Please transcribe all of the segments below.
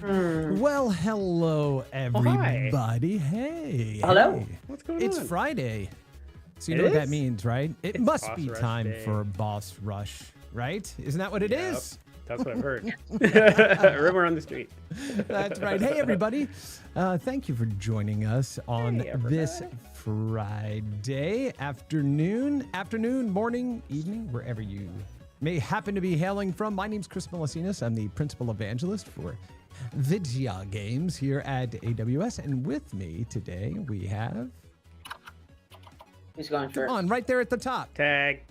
Well, hello, everybody. Hey. Hello. Hey. What's going on? It's Friday. So you It know what that is? means, right? It It's must Boss be Rush time Day. for Boss Rush, right? Isn't that what it Yep. is? That's what I've heard. Rumor on the street. That's right. Hey, everybody. Thank you for joining us on Hey, everybody. this Friday afternoon, morning, evening, wherever you may happen to be hailing from. My name's Chris Melisinas. I'm the principal evangelist for video games here at AWS. And with me today, we have... Who's going first? on right there at the top. Tag.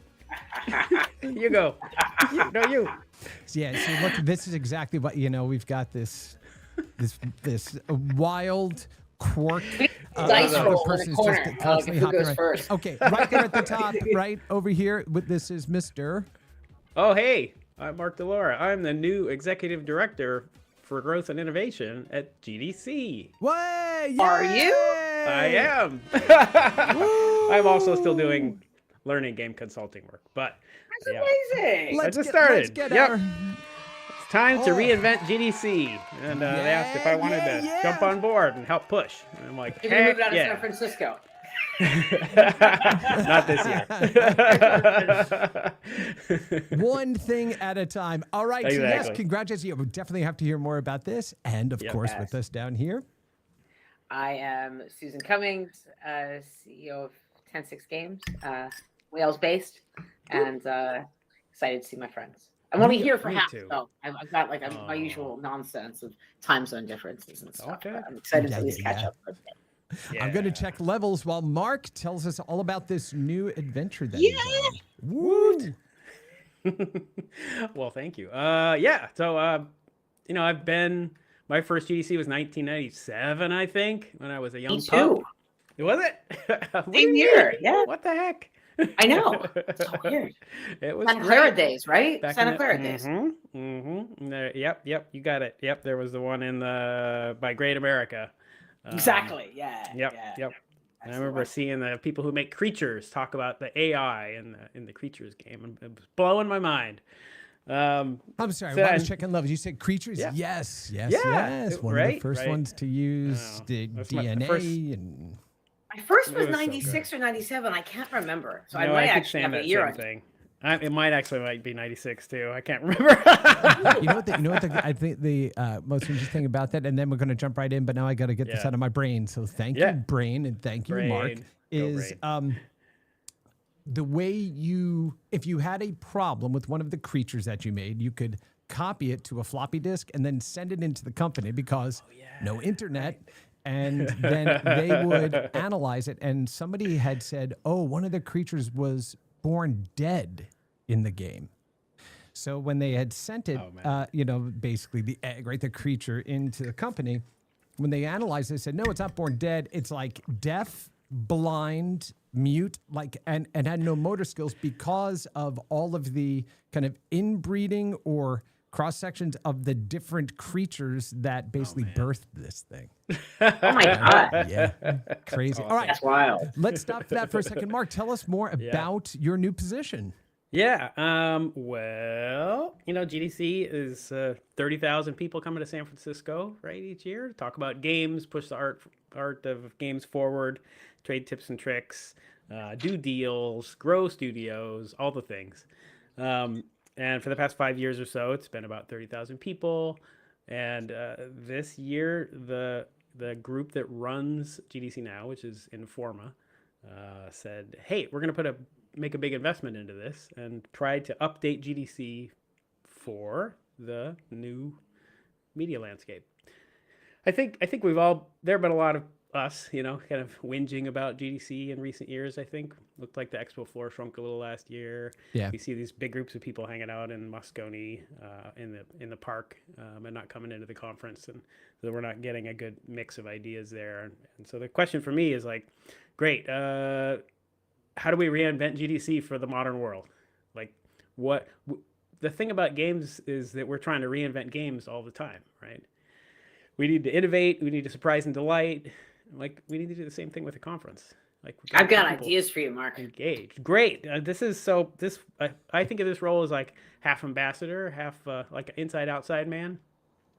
You go. You. Yeah, see, look, this is exactly what, we've got this wild quirk. Dice of a roll in person the who's corner. constantly Who hopping goes around. first? Okay, right there at the top, right over here. This is Mr. Oh, hey. I'm Mark Delora. I'm the new executive director for growth and innovation at GDC. Way! Are you? I am. I'm also still doing learning game consulting work, but That's yeah. amazing. I just Let's started. get Yep. our... It's time to Oh. reinvent GDC. And they asked if I wanted to jump on board and help push. And I'm like, You're gonna heck move out of San yeah. Francisco. Not this year. One thing at a time. All right, so yes, Exactly. congratulations. Yeah, we definitely have to hear more about this. And, of Yep. course, Yes. with us down here. I am Susan Cummings, CEO of 10-6 Games, Wales based, and excited to see my friends. I'm only here for Me half, too. so I've got like my Oh. usual nonsense of time zone differences and stuff. Okay. But I'm excited Yeah, to at least yeah, catch yeah. up. I'm going to Yeah. check levels while Mark tells us all about this new adventure that Yeah. he's on. Woo! Well, thank you. Yeah. So, I've been. My first GDC was 1997, I think, when I was a young Me too. pup. Was it? What do Same you year, mean? yeah. What the heck? I know. It's so weird. It was Santa Clara great. days, right? Back Santa in Clara days. Yep. You got it. Yep. There was the one by Great America. Exactly. Yeah. Yep. Yeah. Yep. That's I the remember one. seeing the people who make creatures talk about the AI in the creatures game, and it was blowing my mind. I'm sorry, So I was then- checking levels. You said creatures? Yeah. Yes. Yeah, One of the right, first right. ones to use Oh, the that's my DNA first- and... My first It was was so 96 or 97. I can't remember. So I No, might keep actually saying have a that year same on thing. It might be 96 too. I can't remember. I think the most interesting thing about that, and then we're going to jump right in, but now I got to get this Yeah. out of my brain. So thank Yeah. you, brain, and thank you, Mark. Brain. Go Is the way if you had a problem with one of the creatures that you made, you could copy it to a floppy disk and then send it into the company because no internet. And then they would analyze it. And somebody had said, oh, one of the creatures was born dead in the game. So when they had sent it, basically the egg, right, the creature into the company, when they analyzed it, they said, no, it's not born dead. It's like deaf, blind, mute, and had no motor skills because of all of the kind of inbreeding or cross sections of the different creatures that basically birthed this thing. Oh my God. Yeah, crazy. All right, That's wild. let's stop for that for a second. Mark, tell us more about your new position. Yeah. Well, GDC is 30,000 people coming to San Francisco, right, each year to talk about games, push the art of games forward, trade tips and tricks, do deals, grow studios, all the things. And for the past 5 years or so, it's been about 30,000 people. And this year, the group that runs GDC now, which is Informa, said, "Hey, we're going to make a big investment into this and try to update GDC for the new media landscape." I think we've all there have been a lot of us, kind of whinging about GDC in recent years. I think looked like the expo floor shrunk a little last year. Yeah. We see these big groups of people hanging out in Moscone in the park and not coming into the conference, and so we're not getting a good mix of ideas there. And so the question for me is like, great, how do we reinvent GDC for the modern world? Like, the thing about games is that we're trying to reinvent games all the time, right? We need to innovate. We need to surprise and delight. Like, we need to do the same thing with the conference. Like, I've got ideas for you, Mark. Engaged. Great. I think of this role as like half ambassador, half like an inside outside man.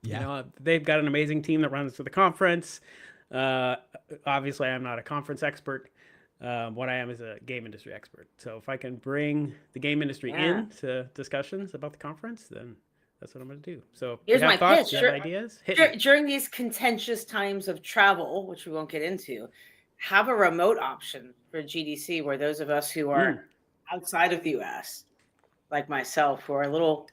Yeah. You know, they've got an amazing team that runs to the conference. Obviously, I'm not a conference expert. What I am is a game industry expert. So if I can bring the game industry in to discussions about the conference, then that's what I'm going to do. So Here's you have my thoughts, pitch. you have ideas? Hit me. During these contentious times of travel, which we won't get into, have a remote option for GDC where those of us who are outside of the US, like myself, who are a little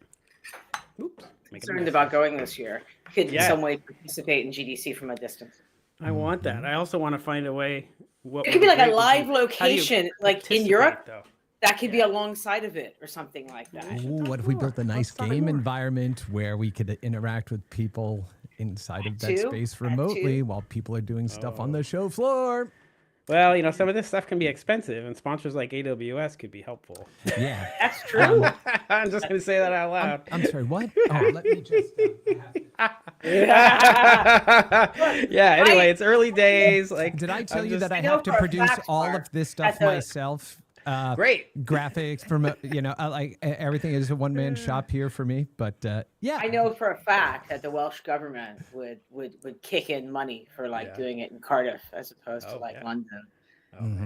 concerned about going this year, could in some way participate in GDC from a distance. I want that. I also want to find a way. It could be like a live location, like in Europe. Though? That could be alongside of it or something like that. Ooh, what if we built a nice game environment where we could interact with people inside of that space remotely while people are doing stuff on the show floor? Well, you know, some of this stuff can be expensive, and sponsors like AWS could be helpful. Yeah. That's true. I'm just going to say that out loud. I'm sorry, what? Oh, let me just... Yeah, anyway, it's early days. Like, did I tell you that I have to produce all of this stuff myself? Great. Graphics, you know, like everything is a one-man shop here for me. But yeah, I know for a fact that the Welsh government would kick in money for doing it in Cardiff as opposed to London,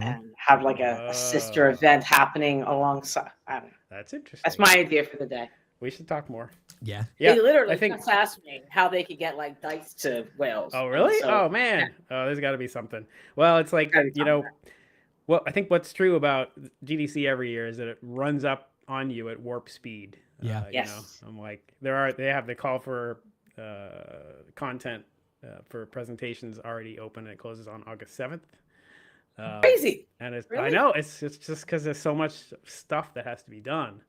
and have like a sister event happening alongside. I don't know. That's interesting. That's my idea for the day. We should talk more. Yeah. They literally just asked me how they could get like dice to Wales. Oh, really? So, oh, man. Oh, there's got to be something. Well, it's like, you know, well, I think what's true about GDC every year is that it runs up on you at warp speed. Yeah. You know, I'm like, they have the call for content for presentations already open. And it closes on August 7th. Crazy. And it's, Really? I know it's just because there's so much stuff that has to be done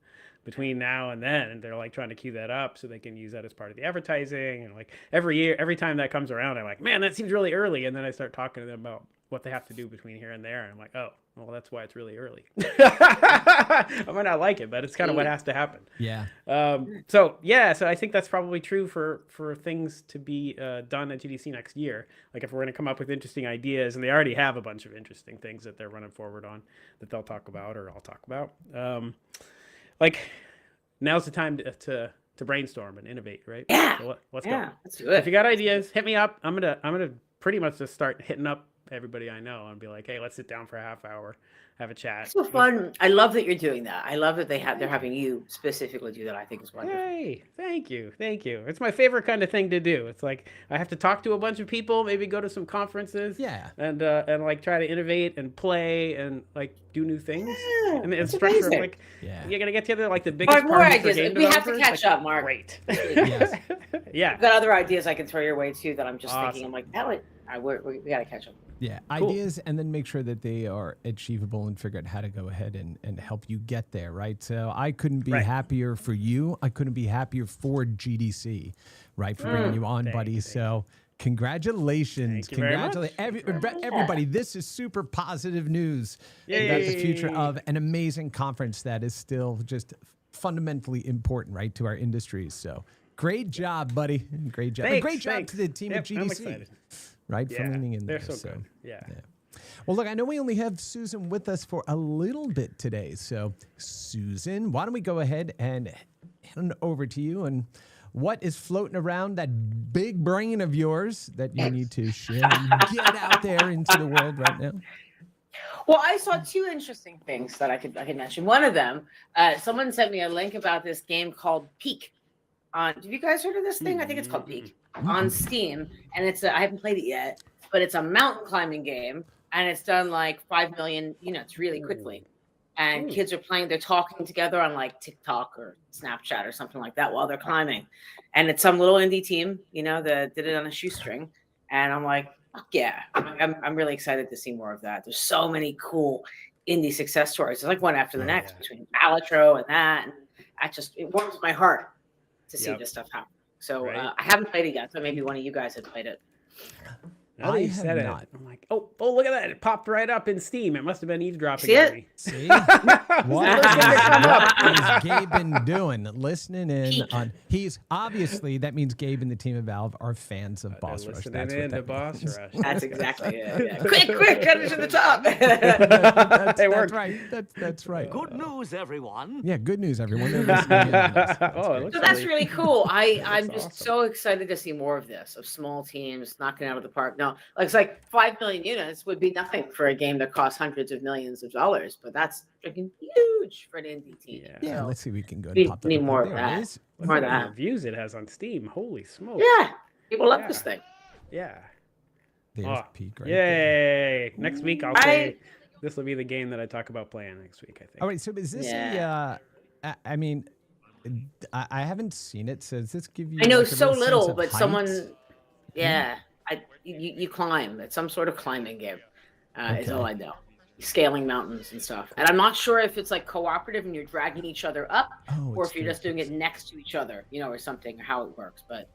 between now and then, and they're like trying to queue that up so they can use that as part of the advertising. And like every time that comes around, I'm like, man, that seems really early. And then I start talking to them about what they have to do between here and there. And I'm like, oh, well, that's why it's really early. I might not like it, but it's kind of what has to happen. Yeah. So I think that's probably true for things to be done at GDC next year. Like if we're going to come up with interesting ideas, and they already have a bunch of interesting things that they're running forward on that they'll talk about or I'll talk about. Like now's the time to brainstorm and innovate, right? Yeah. So let's go. Let's do it. If you got ideas, hit me up. I'm gonna pretty much just start hitting up everybody I know and be like, hey, let's sit down for a half hour, have a chat. It's so fun. I love that you're doing that. I love that they're having you specifically do that. I think is wonderful. Hey, thank you. It's my favorite kind of thing to do. It's like I have to talk to a bunch of people, maybe go to some conferences, and like try to innovate and play and like do new things. Yeah, and it's that's structure amazing. like you're gonna get together like the biggest More party for ideas. game We have to developers. catch Like, up, Mark. Great. Yes. Yeah. I've got other ideas I can throw your way too that I'm just Awesome. thinking. I'm like, we got to catch up. Yeah, Cool. ideas, and then make sure that they are achievable and figure out how to go ahead and help you get there, right? So I couldn't be happier for you. I couldn't be happier for GDC, right, for bringing you on, buddy. So congratulations. Thank you very much. Congratulations. Everybody, this is super positive news about the future of an amazing conference that is still just fundamentally important, right, to our industries. So great job, buddy. Great job. And great job to the team at GDC. I'm excited. Right, for leaning in there. They're so good. Yeah. Well, look, I know we only have Susan with us for a little bit today. So, Susan, why don't we go ahead and hand it over to you and what is floating around that big brain of yours that you need to share and get out there into the world right now? Well, I saw two interesting things that I could mention. One of them, someone sent me a link about this game called Peak. Have you guys heard of this thing? I think it's called Peak on Steam, and I haven't played it yet, but it's a mountain climbing game, and it's done like 5 million units really quickly. And kids are playing, they're talking together on like TikTok or Snapchat or something like that while they're climbing. And it's some little indie team, that did it on a shoestring. And I'm like, fuck yeah. I'm really excited to see more of that. There's so many cool indie success stories. It's like one after the next between Alatro and that. And it warms my heart to see this stuff happen. So I haven't played it yet, so maybe one of you guys had played it. Now that I you have said it, not. I'm like, oh, look at that! It popped right up in Steam. It must have been eavesdropping See on it? me. See? What What is Gabe been doing? Listening in Peak. on. He's obviously, that means Gabe and the team of Valve are fans of They're Boss Rush. listening That's what in to that Boss means. Rush. That's exactly it. Yeah. Quick, cut it to the top. That's worked. right. That's right. Good news, everyone. Yeah, good news, everyone. They're listening in on this. That's Oh, it great. looks So that's really cool. I'm That's just awesome. so excited to see more of this, of small teams knocking out of the park. No, like it's like 5 million units would be nothing for a game that costs hundreds of millions of dollars, but that's freaking huge for an indie team. Yeah. Yeah, So, let's see if we can go we and pop that. need up. more of There that. it is. Look More how of many that. reviews it has on Steam. Holy smokes! Yeah, people love this Yeah. thing. Yeah. There's Oh, Peak right there. Yay! Next week I'll I- say this will be the game that I talk about playing next week. I think. All right, so is this I mean, I haven't seen it, so does this give you I know like, a so real sense little, of but height? someone, yeah, you climb. It's some sort of climbing game. Is all Okay. I know. Scaling mountains and stuff, and I'm not sure if it's like cooperative and you're dragging each other up, Oh, or it's if you're just doing it staircase. next to each other, or something, or how it works. But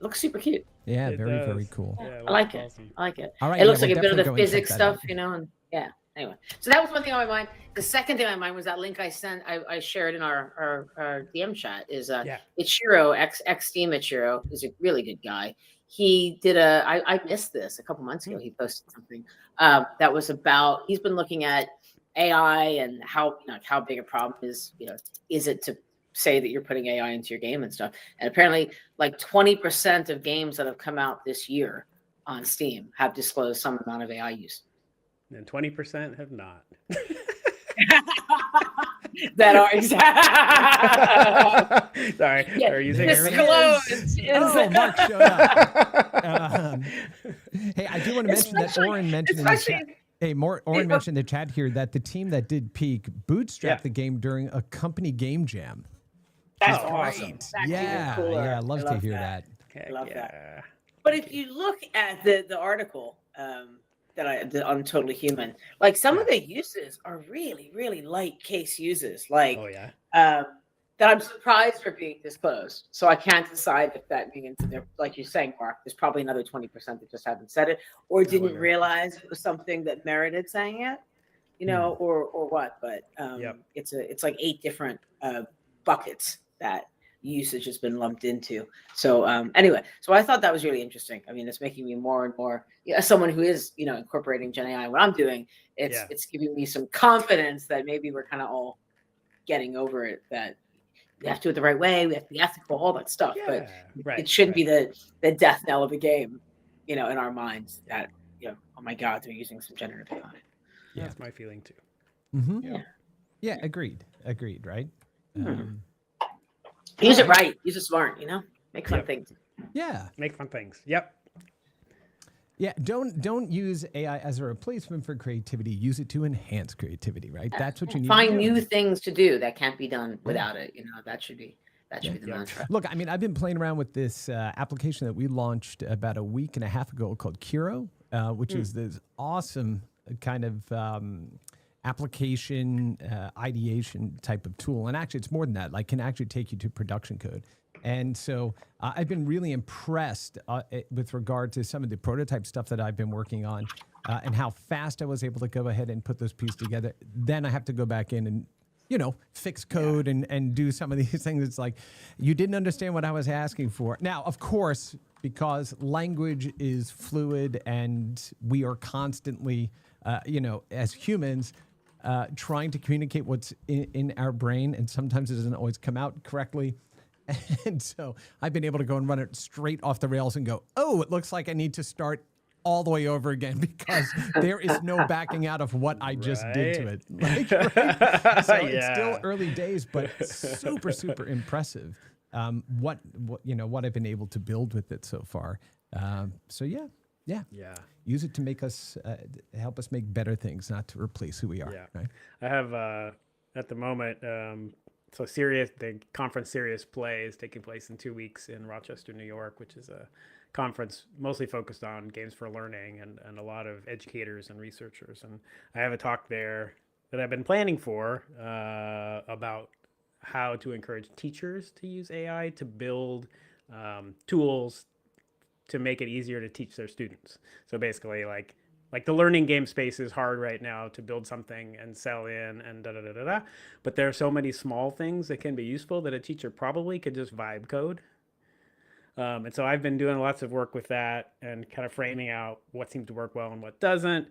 looks super cute. Yeah, It very, very does. cool. Yeah, I like looks it. awesome. I like it. All right, It looks yeah, like we'll a bit of the definitely go and check physics that stuff, out. and yeah. Anyway, so that was one thing on my mind. The second thing on my mind was that link I sent, I shared in our DM chat. Is Yeah. Ichiro ex Steam Ichiro is a really good guy. He did I missed this a couple months ago. He posted something that was about, he's been looking at AI and how how big a problem is it to say that you're putting AI into your game and stuff. And apparently, like 20% of games that have come out this year on Steam have disclosed some amount of AI use. And 20% have not. That are exactly. Sorry. Yeah, Are you saying this There everything? close. Oh, Mark showed up. Hey, I do want to mention that Especially- Oren mentioned in the chat. especially- Hey, Oren mentioned in the chat here that the team that did Peak bootstrapped Yeah. the game during a company game jam. That's Oh, awesome. That's even Yeah, cooler. yeah, I'd love to love hear that. Heck love yeah. that. But if you look at the article that I did on Totally Human, like some of the uses are really, really light case uses, like Oh yeah. that I'm surprised are being disclosed. So I can't decide if that means they're, like you're saying, Mark, there's probably another 20% that just haven't said it or didn't wonder. realize it was something that merited saying it, or what. But Yep. it's like 8 different buckets that usage has been lumped into. So anyway, so I thought that was really interesting. I mean, it's making me more and more, as someone who is incorporating Gen AI, what I'm doing, it's giving me some confidence that maybe we're kind of all getting over it, that we have to do it the right way, we have to be ethical, all that stuff. But right. it shouldn't be the death knell of the game, in our minds that oh my God, they're using some generative AI. Yeah. That's my feeling too. Mm-hmm. Yeah, agreed, right? Use it right, use it smart, make fun Yep. things. Yeah. Make fun things. Yep. Yeah, don't use AI as a replacement for creativity. Use it to enhance creativity, right? That's what you need Find to do. new things to do that can't be done without it. That should be the mantra. Look, I mean, I've been playing around with this application that we launched about a week and a half ago called Kiro, which is this awesome kind of application ideation type of tool. And actually, it's more than that. Like, can actually take you to production code. And so I've been really impressed with regard to some of the prototype stuff that I've been working on and how fast I was able to go ahead and put those pieces together. Then I have to go back in and fix code and do some of these things. It's like, you didn't understand what I was asking for. Now, of course, because language is fluid and we are constantly, as humans, trying to communicate what's in our brain, and sometimes it doesn't always come out correctly. And so I've been able to go and run it straight off the rails and go, oh, it looks like I need to start all the way over again because there is no backing out of what I just did to it. Right? So it's still early days, but super, super impressive. What I've been able to build with it so far. So yeah. Use it to make us help us make better things, not to replace who we are. Yeah. Right? I have at the moment. So the conference Serious Play is taking place in 2 weeks in Rochester, New York, which is a conference mostly focused on games for learning and a lot of educators and researchers. And I have a talk there that I've been planning for about how to encourage teachers to use AI to build tools to make it easier to teach their students. So basically, like the learning game space is hard right now to build something and sell in and da da da da da. But there are so many small things that can be useful that a teacher probably could just vibe code. And so I've been doing lots of work with that and kind of framing out what seems to work well and what doesn't.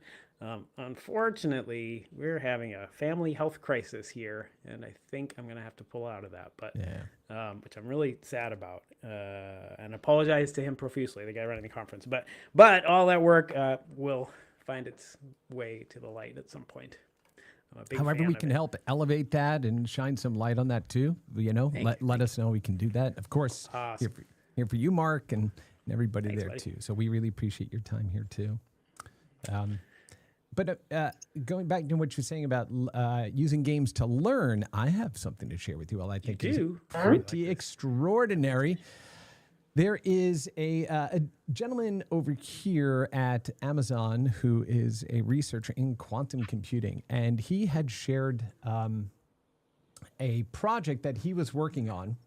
Unfortunately, we're having a family health crisis here, and I think I'm going to have to pull out of that, but which I'm really sad about, and apologize to him profusely, the guy running the conference. But all that work will find its way to the light at some point. However, we can help elevate that and shine some light on that too. You know, let us know we can do that. Of course, awesome. here for you, Mark, and everybody Thanks, there buddy. too. So we really appreciate your time here too. But going back to what you're saying about using games to learn, I have something to share with you all I think is pretty extraordinary. There is a gentleman over here at Amazon who is a researcher in quantum computing, and he had shared a project that he was working on.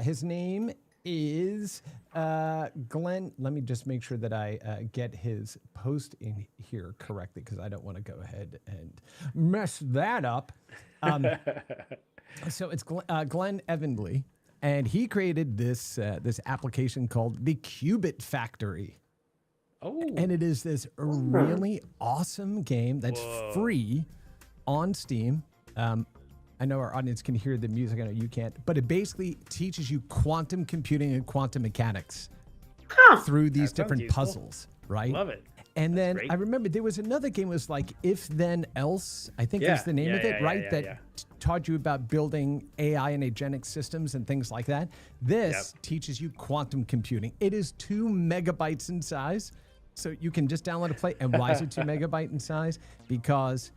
His name is Glenn. Let me just make sure that I get his post in here correctly because I don't want to go ahead and mess that up. So it's Glenn Evanley, and he created this application called the Qubit Factory. Oh, And it is this really awesome game that's free on Steam. I know our audience can hear the music. I know you can't. But it basically teaches you quantum computing and quantum mechanics through these different useful. puzzles, right? Love it. And That's then great. I remember there was another game. It was like If Then Else, I think is the name of it, right? That taught you about building AI and agentic systems and things like that. This teaches you quantum computing. It is 2 megabytes in size. So you can just download a play. And why is it 2 megabyte in size? Because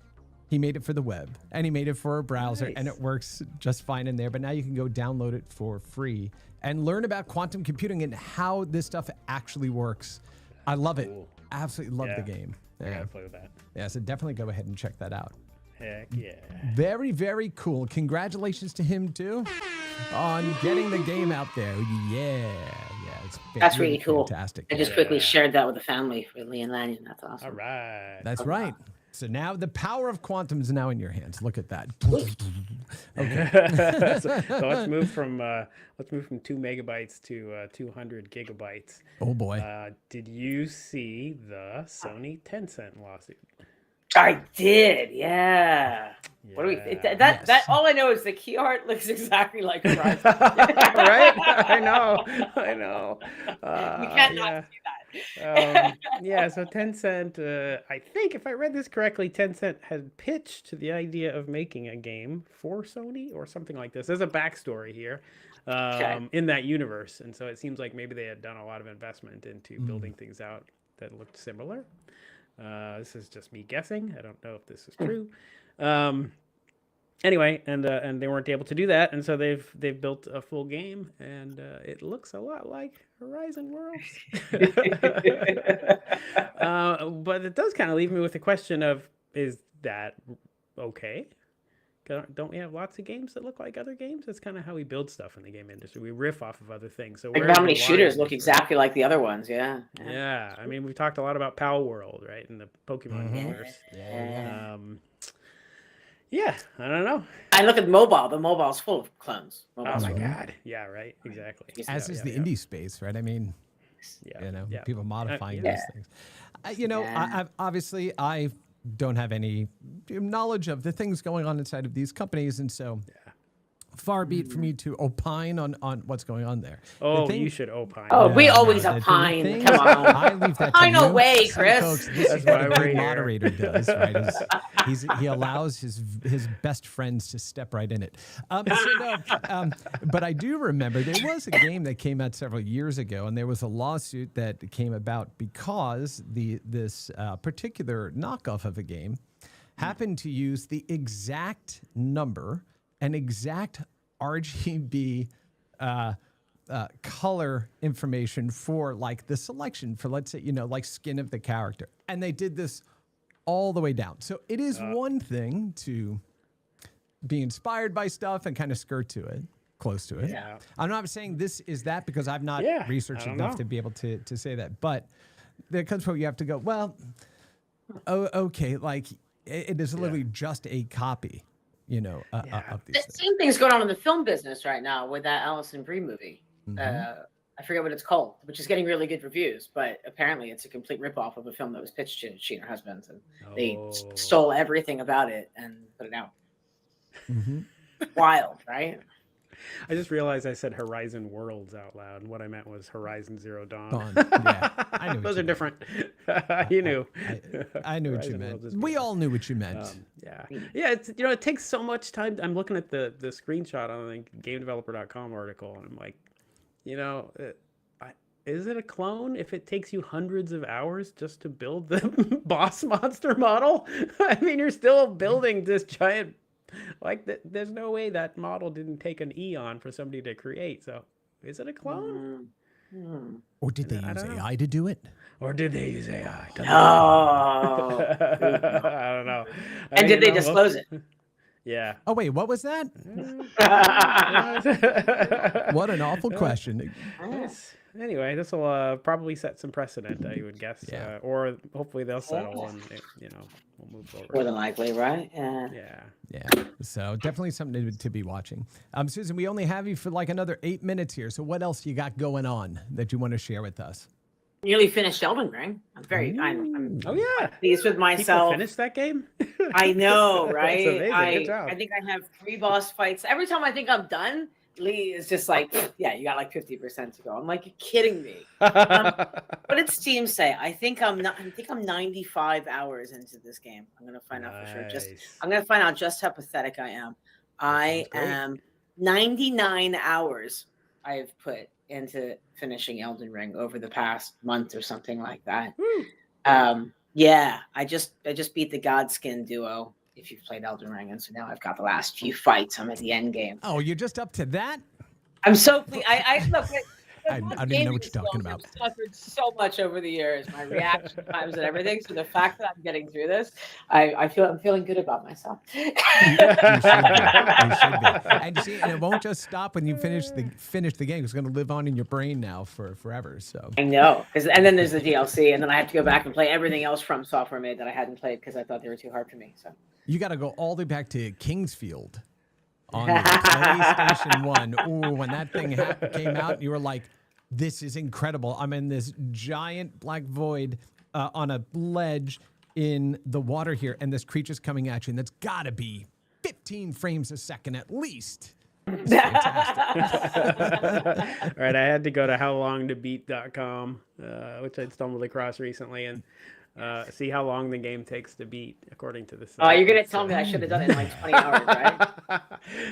he made it for the web and he made it for a browser and it works just fine in there. But now you can go download it for free and learn about quantum computing and how this stuff actually works. I love it. Absolutely love the game. I gotta play with that. Yeah, so definitely go ahead and check that out. Heck yeah. Very, very cool. Congratulations to him too on getting the game out there. Yeah. That's really cool. Fantastic. I just quickly shared that with the family for Lee and Lanyon. That's awesome. All right. That's right. So now the power of quantum is now in your hands. Look at that. So let's move from 2 megabytes to 200 gigabytes. Oh boy. Did you see the Sony Tencent lawsuit? I did, yeah. What do we? That all I know is the key art looks exactly like Horizon. Right? I know. You can't not see that. So Tencent, I think if I read this correctly, Tencent had pitched the idea of making a game for Sony or something like this. There's a backstory here in that universe. And so it seems like maybe they had done a lot of investment into building things out that looked similar. This is just me guessing. I don't know if this is true. Anyway, and they weren't able to do that, and so they've built a full game, and it looks a lot like Horizon Worlds. But it does kind of leave me with the question of, is that okay? Don't we have lots of games that look like other games? That's kind of how we build stuff in the game industry. We riff off of other things. So like how many shooters look exactly like the other ones? Yeah. I mean, we've talked a lot about Pal World, right, in the Pokemon universe. Yeah, I don't know. I look at mobile. The mobile's full of clones. Oh my god. Yeah, right. Exactly. As is the indie space, right? I mean, people modifying these things. I don't have any knowledge of the things going on inside of these companies, and so far be it for me to opine on what's going on there. Oh, you should opine. Oh, we always opine. Come on. I leave that to no you. way, Chris. Folks, this is what a good moderator does, right? He allows his best friends to step right in it. But I do remember there was a game that came out several years ago, and there was a lawsuit that came about because this particular knockoff of a game happened to use the exact number, an exact RGB color information for like the selection for, let's say, like skin of the character. And they did this all the way down. So it is one thing to be inspired by stuff and kind of skirt to it. close to it. Yeah. I'm not saying this is that because I've not Yeah, researched I don't enough know. to be able to say that. But there comes where you have to go, well, okay, like it is literally just a copy, of these The things. same thing's going on in the film business right now with that Alison Brie movie. I forget what it's called, which is getting really good reviews, but apparently it's a complete ripoff of a film that was pitched to she and her husband, and they stole everything about it and put it out. Wild, right? I just realized I said Horizon Worlds out loud, and what I meant was Horizon Zero Dawn. Yeah, I knew what Those you are meant. different. You knew. I knew what you Horizon meant. Worlds is We different. all knew what you meant. Yeah. It's it takes so much time. I'm looking at the screenshot on the GameDeveloper.com article, and I'm like, is it a clone if it takes you hundreds of hours just to build the boss monster model? I mean, you're still building this giant. There's no way that model didn't take an eon for somebody to create. So, is it a clone? Or did they I use don't know. AI to do it? Or did they use AI? No. I don't know. And did they disclose it? Yeah. Oh, wait, what was that? What an awful question. Anyway, this will probably set some precedent, I would guess. Yeah. Or hopefully they'll settle and we'll move forward. More than likely, right? Yeah. Yeah. So definitely something to be watching. Susan, we only have you for like another 8 minutes here. So what else you got going on that you want to share with us? Nearly finished Elden Ring. I'm Oh yeah. pleased with People myself. finished that game? I know, That's right? amazing. Good job. I think I have 3 boss fights. Every time I think I'm done, Lee is just like, yeah, you got like 50% to go. I'm like, you're kidding me. What did Steam say? I think I'm 95 hours into this game. I'm gonna find out for sure. I'm gonna find out just how pathetic I am. I am 99 hours I've put into finishing Elden Ring over the past month or something like that. Yeah, I just beat the Godskin duo. If you've played Elden Ring, and so now I've got the last few fights. I'm at the end game. Oh, you're just up to that? I'm so pleased. I look. I don't even know what you're talking about. I've suffered so much over the years, my reaction times and everything. So the fact that I'm getting through this, I'm feeling good about myself. You should be. And you see, and it won't just stop when you finish the game. It's going to live on in your brain now for forever. So I know, and then there's the DLC, and then I have to go back and play everything else from Software made that I hadn't played because I thought they were too hard for me. So you got to go all the way back to Kingsfield on the PlayStation 1. Ooh, when that thing came out, you were like, this is incredible. I'm in this giant black void on a ledge in the water here, and this creature's coming at you, and that's got to be 15 frames a second at least. It's fantastic. All right, I had to go to howlongtobeat.com, which I'd stumbled across recently, and see how long the game takes to beat according to this. you're gonna tell me I should have done it in like 20 hours, right?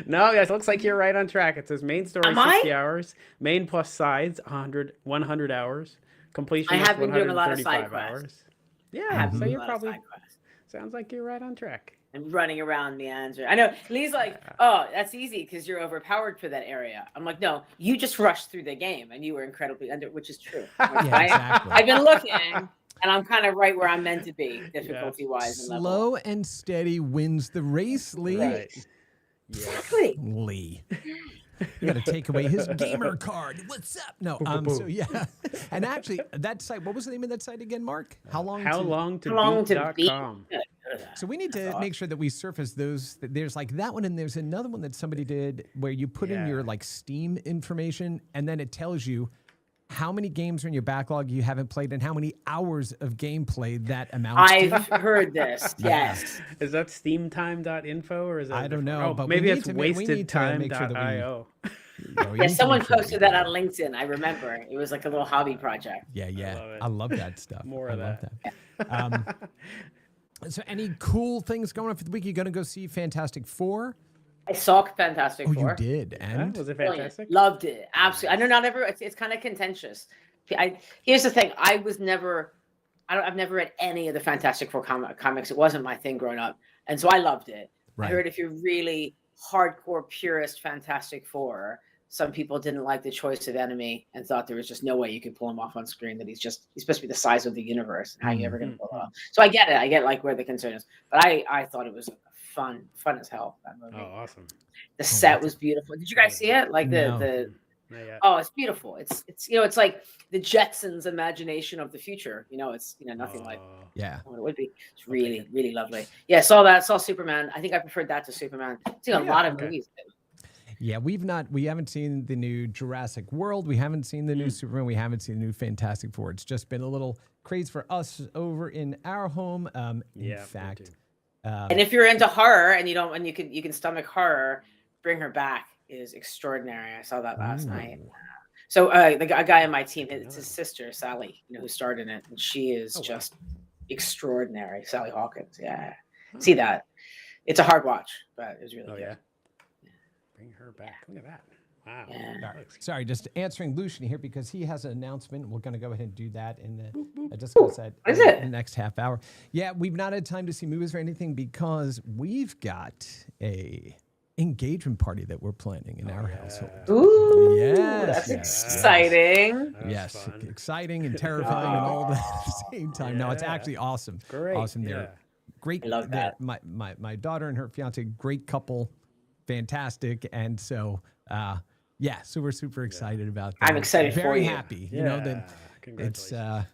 No, guys, looks like you're right on track. It says main story Am 60 I? hours, main plus sides 100 hours, completion I have been doing a lot of 135 side quests. hours. I Yeah, have so been you're doing a lot of probably side quests. sounds like you're right on track. And running around meandering. I know. Lee's like, oh, that's easy because you're overpowered for that area. I'm like, no, you just rushed through the game and you were incredibly under, which is true. Yeah, exactly. I've been looking, and I'm kind of right where I'm meant to be, difficulty-wise. And level. Slow and steady wins the race, Lee. Right. Yeah. Exactly. Lee. You got to take away his gamer card. What's up? No, so yeah. And actually, that site, what was the name of that site again, Mark? Howlongtobeat.com. So we need to make sure that we surface those. There's like that one, and there's another one that somebody did where you put in your like Steam information, and then it tells you how many games are in your backlog you haven't played and how many hours of gameplay that amounts to. I've heard this. Yes. Is that steamtime.info or is that I don't know, Oh, but we maybe need it's to make sure that we- wastedtime.io. Yeah, someone posted that on LinkedIn. I remember. It was like a little hobby project. Yeah. I love that stuff. More I of love that. So any cool things going on for the week? You going to go see Fantastic Four? I saw Fantastic Oh, Four. you did? And Was it Brilliant. fantastic? Loved it. Absolutely. I know not everyone. It's kind of contentious. Here's the thing. I've never read any of the Fantastic Four comics. It wasn't my thing growing up, and so I loved it. Right. I heard if you're really hardcore purist Fantastic Four, some people didn't like the choice of enemy and thought there was just no way you could pull him off on screen. That he's supposed to be the size of the universe. How are you ever going to pull it off? So I get it. I get like where the concern is, but I thought it was a fun as hell. That movie. Oh, awesome. The set was beautiful. Did you guys see it? Like No. the Not yet. oh, it's beautiful. It's it's like the Jetsons' imagination of the future. It's nothing like Yeah. what it would be. It's really really lovely. Yeah, saw Superman. I think I preferred that to Superman. I've seen a lot of movies. Yeah, we haven't seen the new Jurassic World. We haven't seen the new Superman. We haven't seen the new Fantastic Four. It's just been a little craze for us over in our home. In fact, and if you're into horror and you can stomach horror, Bring Her Back is extraordinary. I saw that last night. So a guy on my team, it's his sister Sally, who starred in it, and she is just extraordinary. Sally Hawkins. Yeah, see that. It's a hard watch, but it was really good. Yeah. Bring Her Back. Look at that. Wow. Yeah. Sorry, just answering Lucian here because he has an announcement. We're going to go ahead and do that in the just gonna say What is it? in the next half hour. Yeah, we've not had time to see movies or anything because we've got a engagement party that we're planning in our household. Ooh, Yes, that's yes, exciting. Yes, fun. exciting and terrifying and all that at the same time. No, it's Yeah. actually awesome. Great. Awesome. They're Yeah. great. I love they're- that. My daughter and her fiance, great couple, fantastic. And so, yeah, so we're super excited about that. I'm excited for Very you. happy. Yeah. You know, that it's, Congratulations.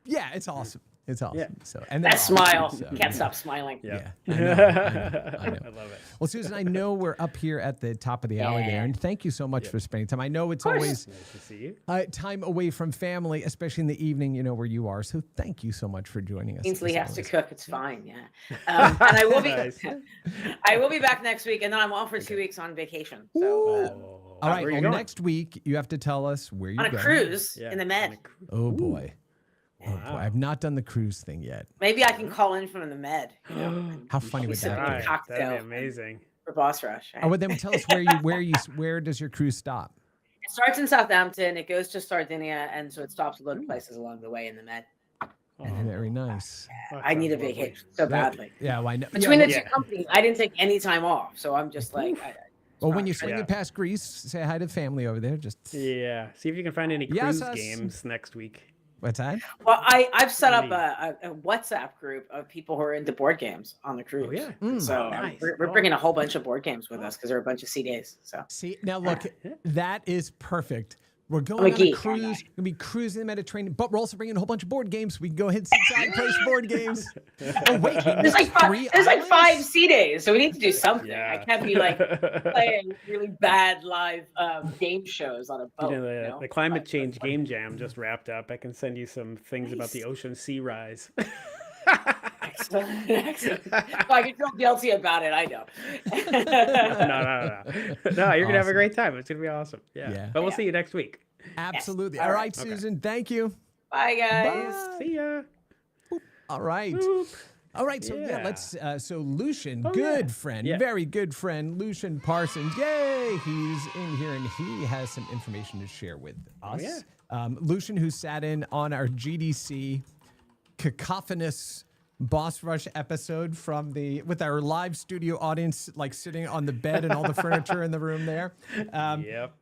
yeah, it's awesome. It's awesome. Yeah. So, and That they're smile. awesome, so, Can't stop smiling. Yeah. I know. I love it. Well, Susan, I know we're up here at the top of the alley there, and thank you so much for spending time. I know it's always Nice to see you. time away from family, especially in the evening, where you are. So thank you so much for joining us. Ainsley as has to always. cook. It's fine. Yeah. And I will be. Nice. I will be back next week, and then I'm off for 2 weeks on vacation. So All right. Where are you Well, going? next week you have to tell us where you're on a going. cruise Yeah, in the on Med. a cruise. Oh boy. Oh boy. Wow. I've not done the cruise thing yet. Maybe I can call in from the Med. How funny would sipping that a be? Right, cocktail. that'd be amazing. For Boss Rush. Right? Oh, well, then tell us where does your cruise stop? It starts in Southampton. It goes to Sardinia, and so it stops a little places along the way in the Med. Very nice. That I need a sounds lovely. vacation so badly. Yeah, well, I know. Between yeah, the two companies, I didn't take any time off, so I'm just like. well, when you swing Yeah. it past Greece, say hi to family over there. Just Yeah. See if you can find any Yes, cruise us. games next week. what's that? Well, I've set up a WhatsApp group of people who are into board games on the cruise. Oh, yeah. So Nice. we're bringing a whole bunch of board games with us because there are a bunch of CDs. So See, now look, that is perfect. We're going I'm a on a geek. cruise. We're gonna be cruising the Mediterranean, but we're also bringing a whole bunch of board games. We can go ahead and sit inside and play some board games. Oh wait, we there's missed like three there's like five islands? CDs, so we need to do something. Yeah. I can't be like playing really bad live game shows on a boat. The climate change game jam just wrapped up. I can send you some things about the ocean sea rise. Excellent. Excellent. Well, I can feel guilty about it. I know. No, you're gonna have a Awesome. great time. It's gonna be awesome. Yeah. Yeah. But we'll see you next week. Absolutely. Yes. All right, Okay. Susan. Thank you. Bye, guys. Bye. See ya. All right. Boop. All right. So Yeah. let's. So Lucian, Oh, good yeah. friend, Yeah. very good friend, Lucian Parsons. Yay! He's in here and he has some information to share with us. yeah. Lucian, who sat in on our GDC cacophonous Boss Rush episode with our live studio audience, like sitting on the bed and all the furniture in the room there. Yep.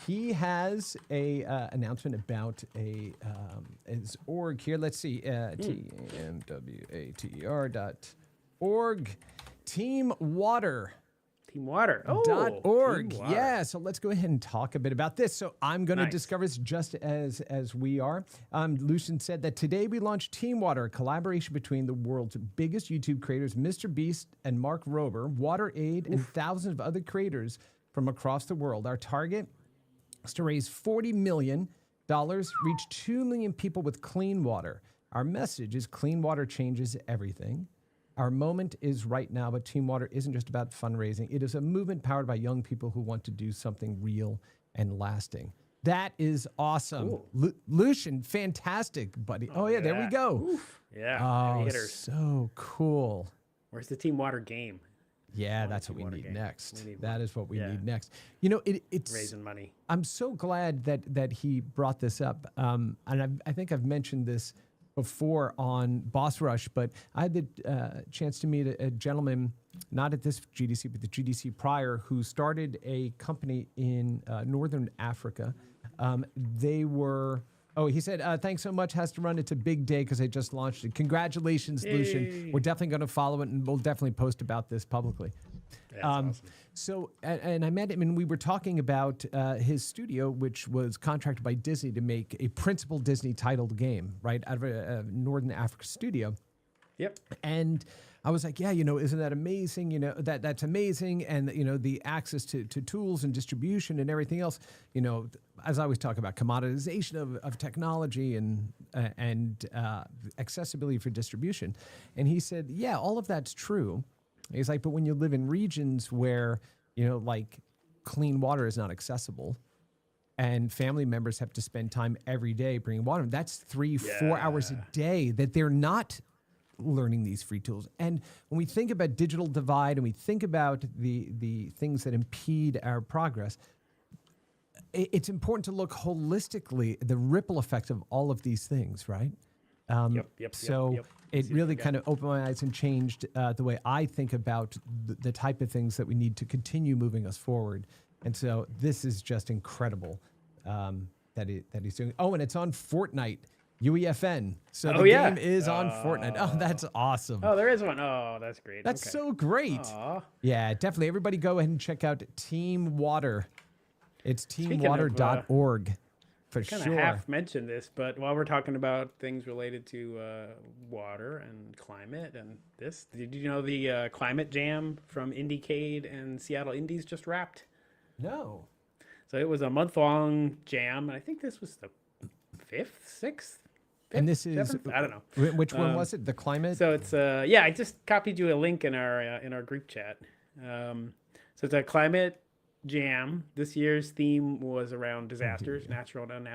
He has a announcement about his org here. Let's see, TMWATER.org, Team Water. Team Water. Oh, .org. Team Water. Yeah, so let's go ahead and talk a bit about this. So I'm going to Nice. discover this just as we are. Lucian said that today we launched Team Water, a collaboration between the world's biggest YouTube creators, Mr. Beast and Mark Rober, WaterAid, and thousands of other creators from across the world. Our target is to raise $40 million, reach 2 million people with clean water. Our message is clean water changes everything. Our moment is right now, but Team Water isn't just about fundraising. It is a movement powered by young people who want to do something real and lasting. That is awesome. Lucian, fantastic, buddy. Oh, yeah, there we yeah. go. Yeah. Oh, heavy hitters. so cool. Where's the Team Water game? Yeah, that's what Team we Water need game. next. We need That is what we Yeah. need next. You know, it's Raising money. I'm so glad that he brought this up. And I think I've mentioned this before on Boss Rush, but I had the chance to meet a gentleman, not at this GDC, but the GDC prior, who started a company in Northern Africa. They were Oh, he said, thanks so much. Has to run. It's a big day because I just launched it. Congratulations, Lucian. Yay. We're definitely going to follow it, and we'll definitely post about this publicly. That's awesome. So, and I met him, and we were talking about his studio, which was contracted by Disney to make a principal Disney titled game, right, out of a Northern Africa studio. Yep. And I was like, yeah, isn't that amazing? That's amazing. And, the access to tools and distribution and everything else, as I always talk about commoditization of technology and accessibility for distribution. And he said, yeah, all of that's true. He's like, but when you live in regions where, like clean water is not accessible and family members have to spend time every day bringing water, that's 3-4 hours a day that they're not learning these free tools. And when we think about digital divide and we think about the things that impede our progress, it's important to look holistically at the ripple effect of all of these things, right? So it really kind of opened my eyes and changed the way I think about the type of things that we need to continue moving us forward. And so this is just incredible that he's doing. Oh, and it's on Fortnite. UEFN. So the game is on Fortnite. Oh, that's awesome. Oh, there is one. Oh, that's great. That's so great. Aww. Yeah, definitely. Everybody go ahead and check out Team Water. It's teamwater.org for sure. Kind of half mentioned this, but while we're talking about things related to water and climate and this, did you know the Climate Jam from IndieCade and Seattle Indies just wrapped? No. So it was a month-long jam, and I think this was the 6th. And this is, I don't know. Which one was it? The climate? So it's, I just copied you a link in our group chat. So it's a climate jam. This year's theme was around disasters, natural and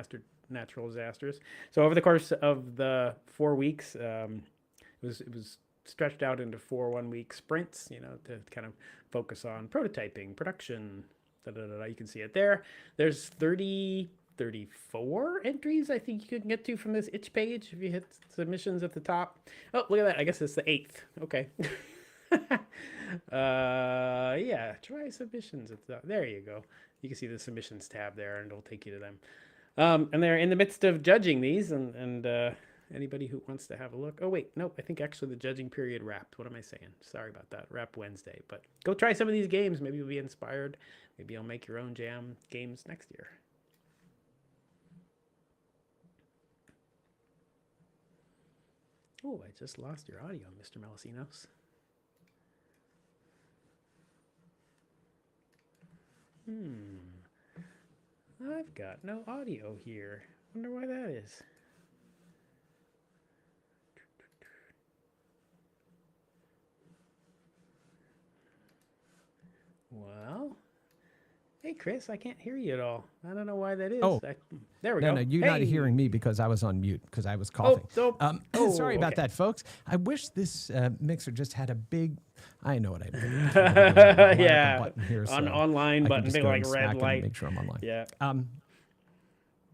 unnatural disasters. So over the course of the 4 weeks, it was stretched out into 4 one-week sprints, to kind of focus on prototyping, production, You can see it there. There's 34 entries I think you can get to from this itch page if you hit submissions at the top. Oh, look at that. I guess it's the 8th. Okay. Try submissions at the top. There you go. You can see the submissions tab there and it'll take you to them. And they're in the midst of judging these and anybody who wants to have a look. Oh, wait. Nope. I think actually the judging period wrapped. What am I saying? Sorry about that. Wrap Wednesday. But go try some of these games. Maybe you'll be inspired. Maybe you'll make your own jam games next year. Oh, I just lost your audio, Mr. Melasinos. I've got no audio here. Wonder why that is. Well, hey, Chris, I can't hear you at all. I don't know why that is. Oh. There we go. No, you're not hearing me because I was on mute because I was coughing. Sorry about that, folks. I wish this mixer just had a big... I know what I mean. Online button, big like red light. Make sure I'm online. Yeah.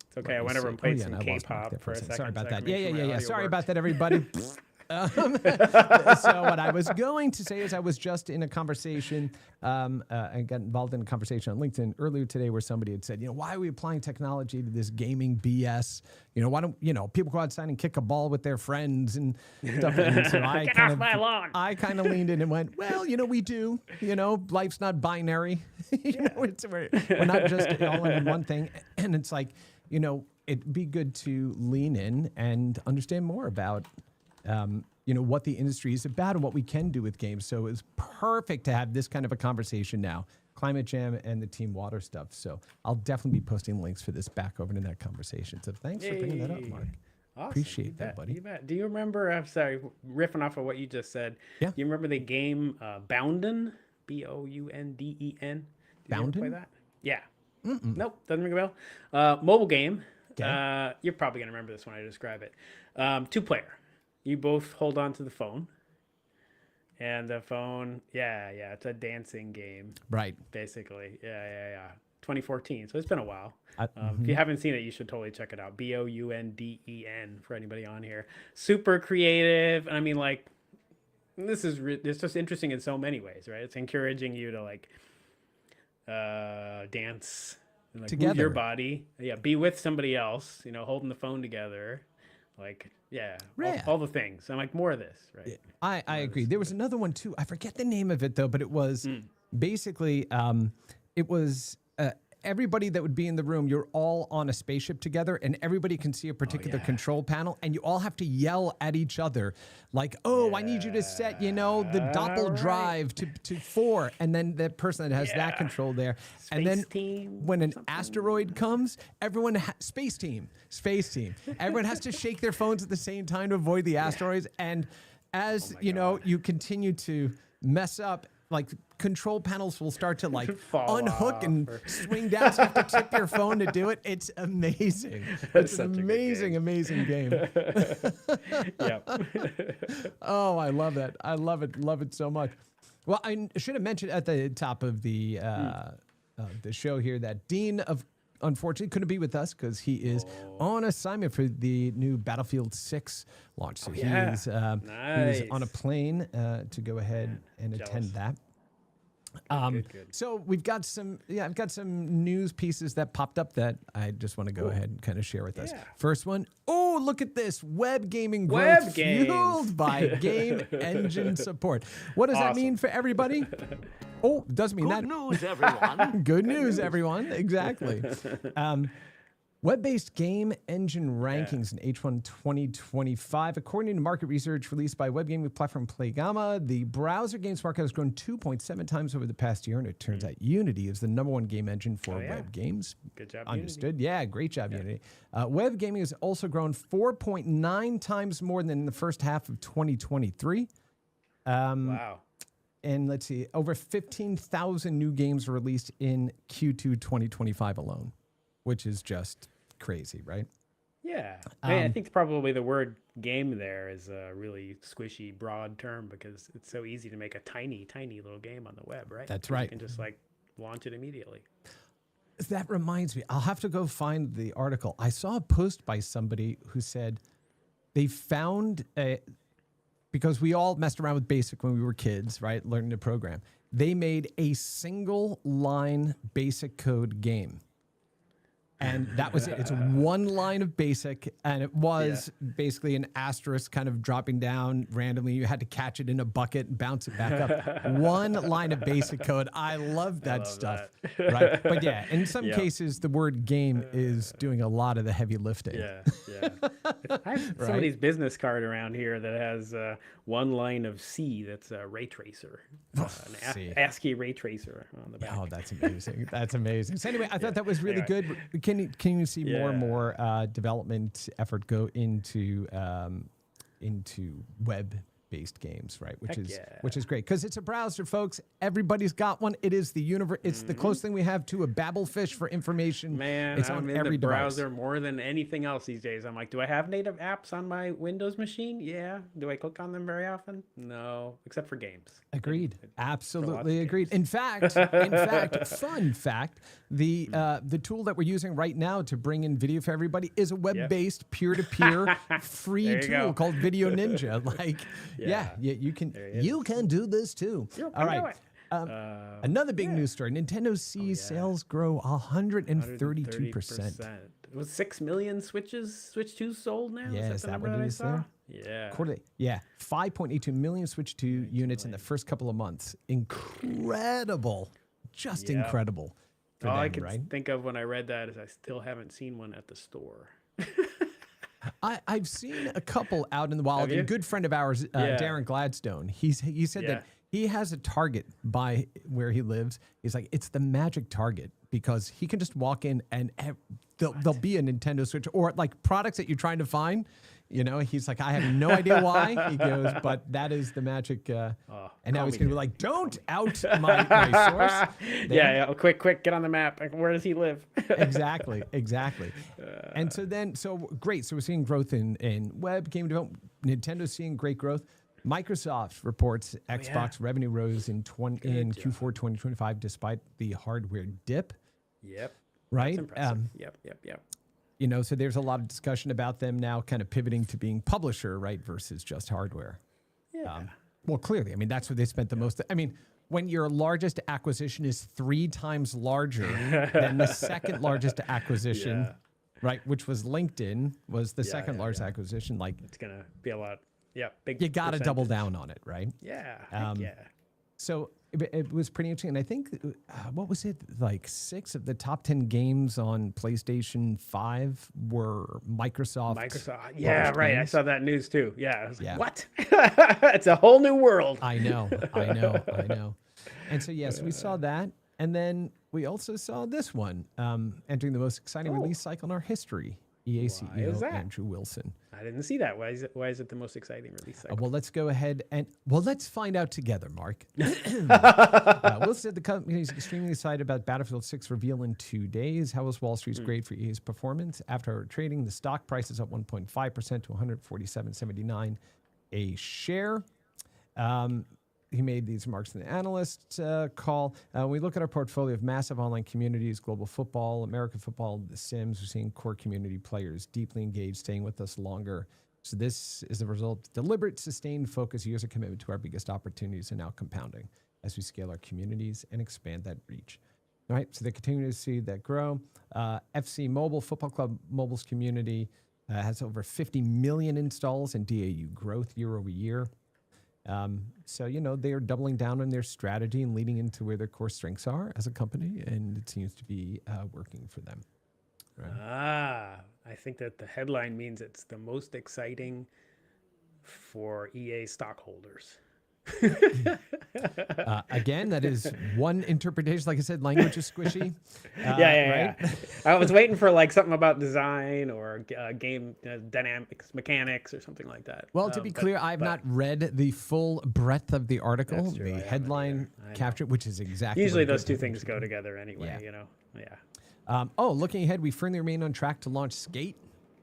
It's okay. I went over and played some K-pop for a second. Sorry about that. Yeah. Sorry about that, everybody. So what I was going to say is I was just in a conversation, I got involved in a conversation on LinkedIn earlier today where somebody had said, why are we applying technology to this gaming BS? Why don't, people go outside and kick a ball with their friends and stuff. And so I kind of leaned in and went, well, we do, life's not binary. We're not just all in one thing. And it's like, it'd be good to lean in and understand more about what the industry is about and what we can do with games. So it's perfect to have this kind of a conversation now, Climate Jam and the Team Water stuff. So I'll definitely be posting links for this back over to that conversation. So thanks for bringing that up, Mark. Awesome. Appreciate that, buddy. You bet. Do you remember, I'm sorry, riffing off of what you just said. Yeah. Do you remember the game Bounden? Boundden? Bounden? Play that? Yeah. Nope, doesn't ring a bell. Mobile game. Okay. You're probably going to remember this when I describe it. 2-player. You both hold on to the phone. And the phone, it's a dancing game. Right. Basically. Yeah. 2014. So it's been a while. If you haven't seen it, you should totally check it out. Bounden for anybody on here. Super creative. And I mean, like, it's just interesting in so many ways, right? It's encouraging you to, like, dance And, like, move together. your body. Yeah, be with somebody else, holding the phone together. Like, all the things. I'm like, more of this, right? I agree. There was another one too. I forget the name of it though, but it was basically it was everybody that would be in the room. You're all on a spaceship together, and everybody can see a particular control panel, and you all have to yell at each other, like, "Oh, I need you to set, the Doppel drive to 4," and then the person that has that control there, and then when an asteroid comes, everyone space team, everyone has to shake their phones at the same time to avoid the asteroids, and as you continue to mess up, like control panels will start to like unhook and swing down, so you have to tip your phone to do it. It's amazing. It's an amazing game. Yeah. Oh, I love that. I love it so much. Well, I should have mentioned at the top of the show here that Dean unfortunately couldn't be with us because he is on assignment for the new Battlefield 6 launch. So he is on a plane to go ahead and attend that. Good. So we've got I've got some news pieces that popped up that I just want to go ahead and kind of share with us. First one, look at this, web gaming growth fueled by game engine support. What does that mean for everybody? Doesn't mean that. Good news, everyone. Good news, everyone. Exactly. Web-based game engine rankings in H1 2025. According to market research released by web gaming platform Playgama, the browser games market has grown 2.7 times over the past year, and it turns out Unity is the #1 game engine for web games. Good job, Understood. Unity. Yeah, great job, Unity. Web gaming has also grown 4.9 times more than in the first half of 2023. Wow. And let's see, over 15,000 new games were released in Q2 2025 alone, which is just crazy, right? Yeah. I think probably the word game there is a really squishy, broad term because it's so easy to make a tiny, tiny little game on the web, right? That's right. You can just launch it immediately. That reminds me, I'll have to go find the article. I saw a post by somebody who said they found because we all messed around with BASIC when we were kids, right? Learning to program. They made a single line BASIC code game. And that was it. It's one line of BASIC, and it was basically an asterisk kind of dropping down randomly. You had to catch it in a bucket and bounce it back up. One line of BASIC code. I love that stuff. Right? But yeah, in some cases, the word game is doing a lot of the heavy lifting. Yeah. I have somebody's business card around here that has one line of C that's a ray tracer, an ASCII ray tracer on the back. Oh, that's amazing. That's amazing. So anyway, I thought that was really good. Can you see more and more development effort go into web-based games, right? Which is great because it's a browser, folks. Everybody's got one. It is the universe. It's the closest thing we have to a Babelfish for information. Man, it's I'm on in every the device. browser more than anything else these days. I'm like, do I have native apps on my Windows machine? Yeah. Do I click on them very often? No, except for games. Agreed. Absolutely agreed. In fact, fun fact, the tool that we're using right now to bring in video for everybody is a web-based peer-to-peer free tool called Video Ninja. You can do this too. All right. Another big news story. Nintendo sees sales grow 132%. It was 6 million Switch 2s sold now? Yeah, is that what it is there? Yeah. Quarterly. Yeah. 5.82 million Switch 2 units in the first couple of months. Incredible. Just incredible. All I can think of when I read that is I still haven't seen one at the store. I've seen a couple out in the wild. A good friend of ours, Darren Gladstone, he said that he has a Target by where he lives. He's like, it's the magic Target because he can just walk in and there'll be a Nintendo Switch or like products that you're trying to find. He's like, I have no idea why. He goes, but that is the magic. And now he's going to be like, don't out my source. Yeah. Quick, get on the map. Where does he live? Exactly. And so great. So we're seeing growth in web game development. Nintendo's seeing great growth. Microsoft reports Xbox revenue rose in Q4 2025 despite the hardware dip. Yep. Right? That's impressive. Yep. So there's a lot of discussion about them now kind of pivoting to being publisher, right, versus just hardware. Yeah. Well, clearly, I mean, that's where they spent the most. I mean, when your largest acquisition is 3 times larger than the second largest acquisition, Yeah. right? Which was LinkedIn, was the Yeah, second yeah, largest yeah. acquisition. Like, It's gonna be a lot. Yeah, big. you got to double percentage. down on it, right? Yeah, heck yeah. So it was pretty interesting. And I think, what was it? Like 6 of the top 10 games on PlayStation 5 were Microsoft. Yeah, right. I games. saw that news too. Yeah. I was Yeah. like, what? It's a whole new world. I know. And so, yes, we saw that. And then we also saw this one entering the most exciting release cycle in our history. EA is CEO that? Andrew Wilson. I didn't see that. Why is it the most exciting release cycle? Well, let's go ahead and let's find out together, Mark. Wilson said the company is extremely excited about Battlefield 6 reveal in 2 days. How was Wall Street's grade for EA's performance? After trading, the stock price is up 1.5% to 147.79 a share. He made these remarks in the analyst call. When we look at our portfolio of massive online communities, global football, American football, The Sims, we're seeing core community players deeply engaged, staying with us longer. So this is the result of deliberate, sustained focus, user commitment to our biggest opportunities, and now compounding as we scale our communities and expand that reach. All right, so they continue to see that grow. FC Mobile, Football Club Mobile's community has over 50 million installs and DAU growth year over year. So, they are doubling down on their strategy and leading into where their core strengths are as a company, and it seems to be working for them. Right? I think that the headline means it's the most exciting for EA stockholders. Again, that is one interpretation. Like I said, language is squishy. Yeah. I was waiting for like something about design or game dynamics, mechanics, or something like that. Well, to be clear, I've not read the full breadth of the article. That's true, The I headline capture, which is exactly usually what a those good two things headline go should be. together anyway. Yeah. Looking ahead, we firmly remain on track to launch Skate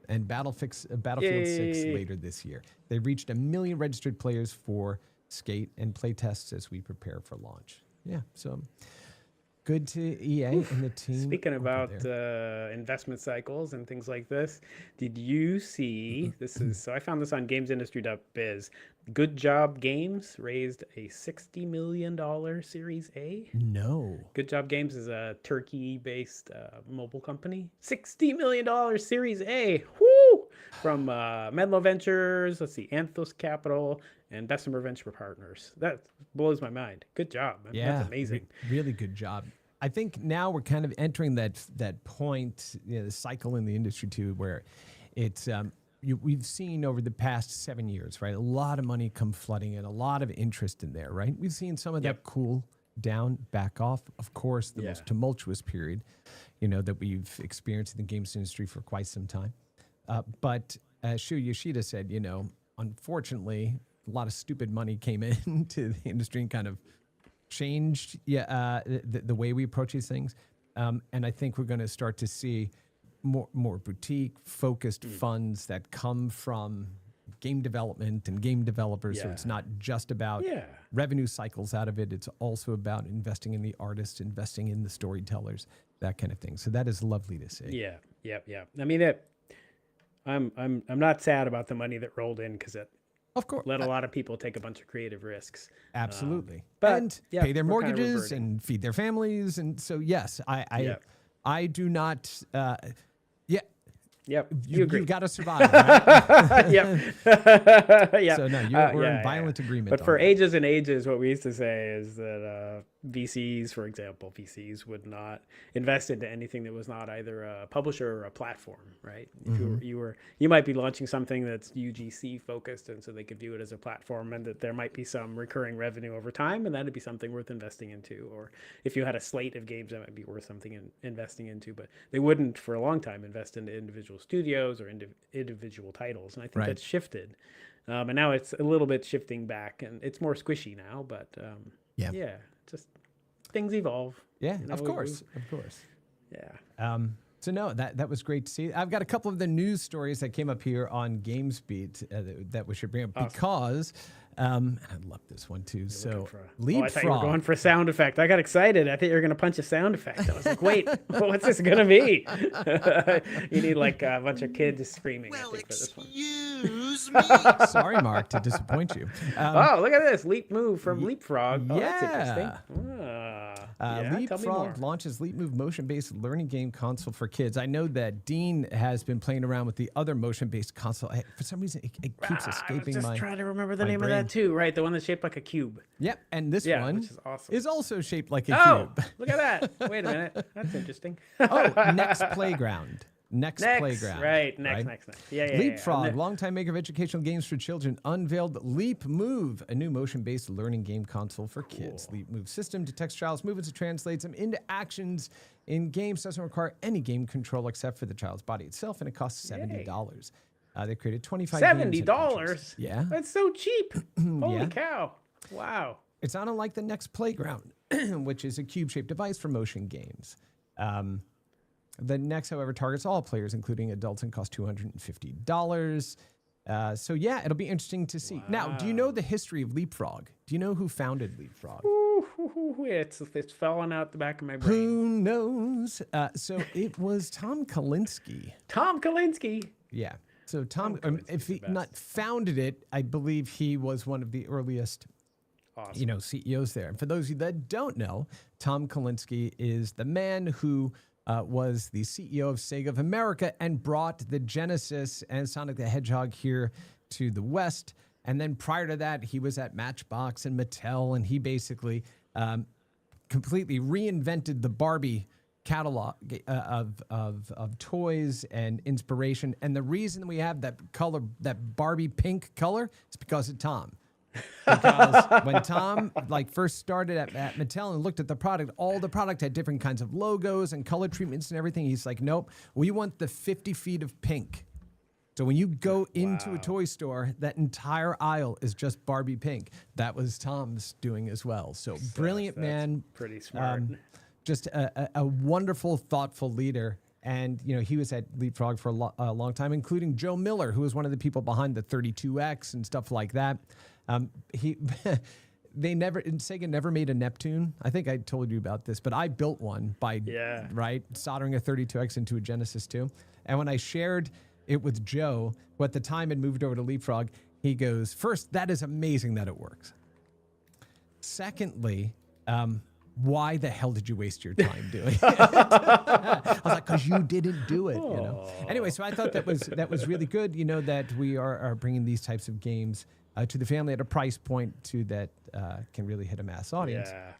and Battlefield 6 later this year. They reached 1 million registered players for Skate and play tests as we prepare for launch. Yeah, so good to EA and the team. Speaking about investment cycles and things like this, did you see so I found this on gamesindustry.biz. Good Job Games raised a $60 million Series A. No. Good Job Games is a Turkey-based mobile company. $60 million Series A. Woo! From Menlo Ventures, Anthos Capital, and Bessemer Venture Partners. That blows my mind. Good job. Yeah, that's amazing. Really good job. I think now we're kind of entering that point, the cycle in the industry too, where it's we've seen over the past 7 years, right? A lot of money come flooding in, a lot of interest in there, right? We've seen some of that cool down, back off. Of course, the most tumultuous period, that we've experienced in the games industry for quite some time. But as Shu Yoshida said, unfortunately, a lot of stupid money came into the industry and kind of changed the way we approach these things. And I think we're going to start to see more boutique, focused funds that come from game development and game developers. So it's not just about revenue cycles out of it. It's also about investing in the artists, investing in the storytellers, that kind of thing. So that is lovely to see. Yeah. I mean, I'm not sad about the money that rolled in because it of course let a lot of people take a bunch of creative risks. Absolutely. But pay their we're kind of mortgages reverting. and feed their families. And so, yes, I do not. Yep. You agree. You've got to survive. Right? Yeah. So no, we're in violent agreement. But on for that. ages and ages, what we used to say is that VCs, for example, would not invest into anything that was not either a publisher or a platform, right? If you might be launching something that's UGC focused, and so they could view it as a platform, and that there might be some recurring revenue over time, and that'd be something worth investing into. Or if you had a slate of games, that might be worth something investing into. But they wouldn't, for a long time, invest into individual studios or individual titles, and I think that's shifted. And now it's a little bit shifting back, and it's more squishy now. But just things evolve. Yeah, of course. Yeah. So no, that was great to see. I've got a couple of the news stories that came up here on GamesBeat that we should bring up because And I love this one too. So I thought you were Leapfrog. going for a sound effect. I got excited. I thought you were going to punch a sound effect. I was like, wait, what's this going to be? You need like a bunch of kids screaming, I think, for this one. Excuse me. Sorry, Mark, to disappoint you. Oh, look at this. Leap move from Leapfrog. Oh, that's yeah. interesting. Yeah, tell me more. Leapfrog launches Leap Move motion-based learning game console for kids. I know that Dean has been playing around with the other motion-based console. For some reason, it keeps escaping I was my just trying to remember the name brain. of that too, right? The one that's shaped like a cube. Yep, and this Yeah, one which is awesome. is also shaped like a Oh, cube. look at that. Wait a minute. That's interesting. Oh, Next Playground. Next Playground. Right, next. Yeah. Leapfrog, longtime maker of educational games for children, unveiled Leap Move, a new motion-based learning game console for kids. Leap Move system detects child's movements and translates them into actions in games. Doesn't require any game control except for the child's body itself, and it costs $70. They created 25 games. $70? Yeah. That's so cheap. Holy Yeah. cow. Wow. It's not unlike the Next Playground, which is a cube-shaped device for motion games. The Next, however, targets all players, including adults, and costs $250. So yeah, it'll be interesting to see. Now, do you know the history of Leapfrog? Do you know who founded Leapfrog? It's falling out the back of my brain. Who knows? So it was Tom Kalinske. Tom Kalinske. Yeah. So Tom, Kalinski's if he the best. not founded it, I believe he was one of the earliest Awesome. CEOs there. And for those of you that don't know, Tom Kalinske is the man who was the CEO of Sega of America and brought the Genesis and Sonic the Hedgehog here to the West. And then prior to that, he was at Matchbox and Mattel, and he basically completely reinvented the Barbie catalog of toys and inspiration. And the reason we have that color, that Barbie pink color, is because of Tom. Because when Tom first started at Mattel and looked at the product, all the product had different kinds of logos and color treatments and everything. He's like, nope, we want the 50 feet of pink. So when you go into a toy store, that entire aisle is just Barbie pink. That was Tom's doing as well. So brilliant man. Pretty smart. Just a wonderful, thoughtful leader. And, he was at Leapfrog for a long time, including Joe Miller, who was one of the people behind the 32X and stuff like that. Sega never made a Neptune. I think I told you about this, but I built one by soldering a 32X into a Genesis 2. And when I shared it with Joe, who at the time had moved over to Leapfrog, he goes, first, that is amazing that it works. Secondly, why the hell did you waste your time doing it? I was like, because you didn't do it, Anyway, so I thought that was really good, that we are bringing these types of games to the family at a price point that can really hit a mass audience. Yeah.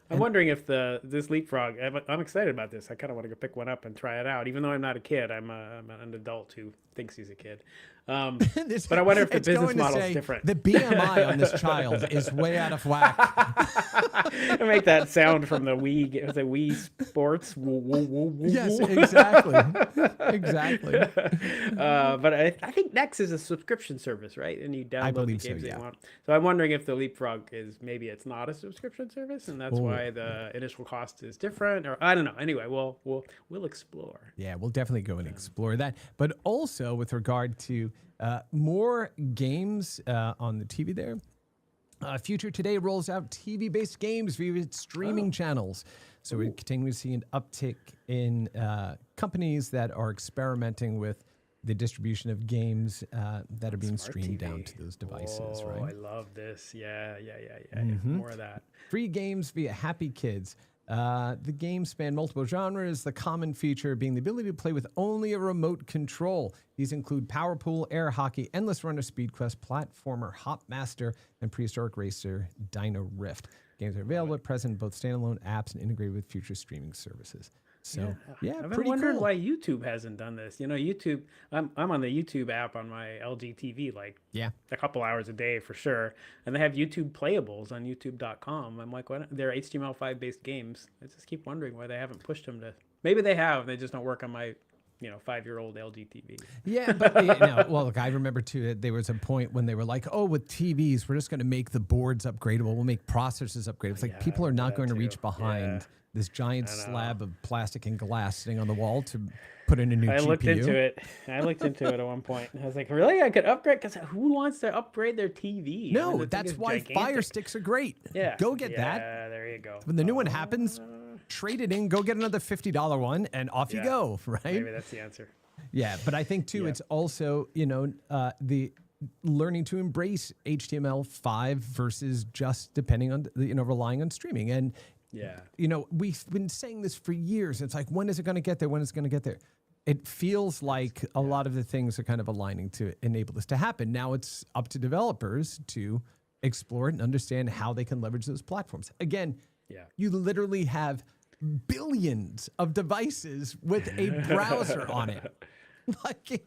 I'm wondering if this Leapfrog, I'm excited about this. I kind of want to go pick one up and try it out. Even though I'm not a kid, I'm an adult who thinks he's a kid. But I wonder if the business model is different. The BMI on this child is way out of whack. I make that sound from the Wii Sports. Yes, exactly. Exactly. But I think Next is a subscription service, right? And you download the games that you want. So I'm wondering if the Leapfrog maybe it's not a subscription service, and that's why the initial cost is different, or I don't know. Anyway, we'll explore. Yeah, we'll definitely go and explore that. But also with regard to more games on the TV there. Future Today rolls out TV-based games via its streaming channels. So we continue to see an uptick in companies that are experimenting with the distribution of games that are being streamed down to those devices, right? I love this. Yeah. More of that. Free games via Happy Kids. The games span multiple genres, the common feature being the ability to play with only a remote control. These include Power Pool, Air Hockey, Endless Runner, Speed Quest, Platformer, Hop Master, and Prehistoric Racer Dino Rift. Games are available at present in both standalone apps and integrated with future streaming services. So, I've been pretty wondering cool. why YouTube hasn't done this. YouTube, I'm on the YouTube app on my LG TV a couple hours a day for sure. And they have YouTube playables on youtube.com. I'm like, what? They're HTML5 based games. I just keep wondering why they haven't pushed them to. Maybe they have. They just don't work on my 5-year-old LG TV. Yeah, but well, look, I remember too. There was a point when they were like, "Oh, with TVs, we're just going to make the boards upgradable. We'll make processors upgradable." It's like people are not going to reach behind this giant slab of plastic and glass sitting on the wall to put in a new I GPU. looked into it. I looked into it at one point. I was like, really? I could upgrade? Because who wants to upgrade their TV? No, the thing that's is why gigantic. Fire Sticks are great. Yeah. Go get that. Yeah, there you go. When the new one happens, trade it in, go get another $50 one, and off you Yeah. go, right? Maybe that's the answer. Yeah, but I think too, Yeah. it's also, the learning to embrace HTML5 versus just depending on, relying on streaming. And, Yeah. we've been saying this for years. It's like, when is it going to get there? When is it going to get there? It feels like a lot of the things are kind of aligning to enable this to happen. Now it's up to developers to explore it and understand how they can leverage those platforms. Again, Yeah. you literally have billions of devices with a browser on it. Like you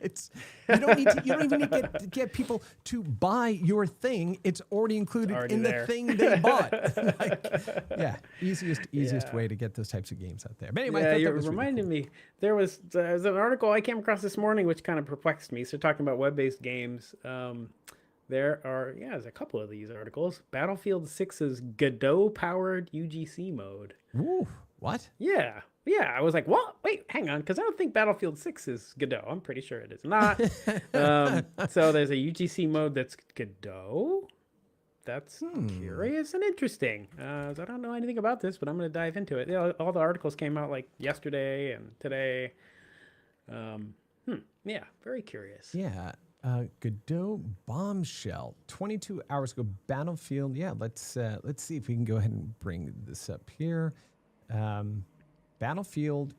don't even need to get people to buy your thing. It's already included already in there. the thing they bought. Easiest Yeah. way to get those types of games out there. But anyway, I Yeah, thought you that was really reminded me. There was an article I came across this morning which kind of perplexed me. So talking about web-based games, there's a couple of these articles. Battlefield 6's Godot-powered UGC mode. cool. Ooh, what? Yeah. I was like, what? Wait, hang on, because I don't think Battlefield 6 is Godot. I'm pretty sure it is not. So there's a UGC mode that's Godot. That's curious and interesting. So I don't know anything about this, but I'm going to dive into it. All the articles came out like yesterday and today. Yeah, very curious. Yeah. Godot Bombshell. 22 hours ago. Battlefield. Yeah, let's see if we can go ahead and bring this up here. Battlefield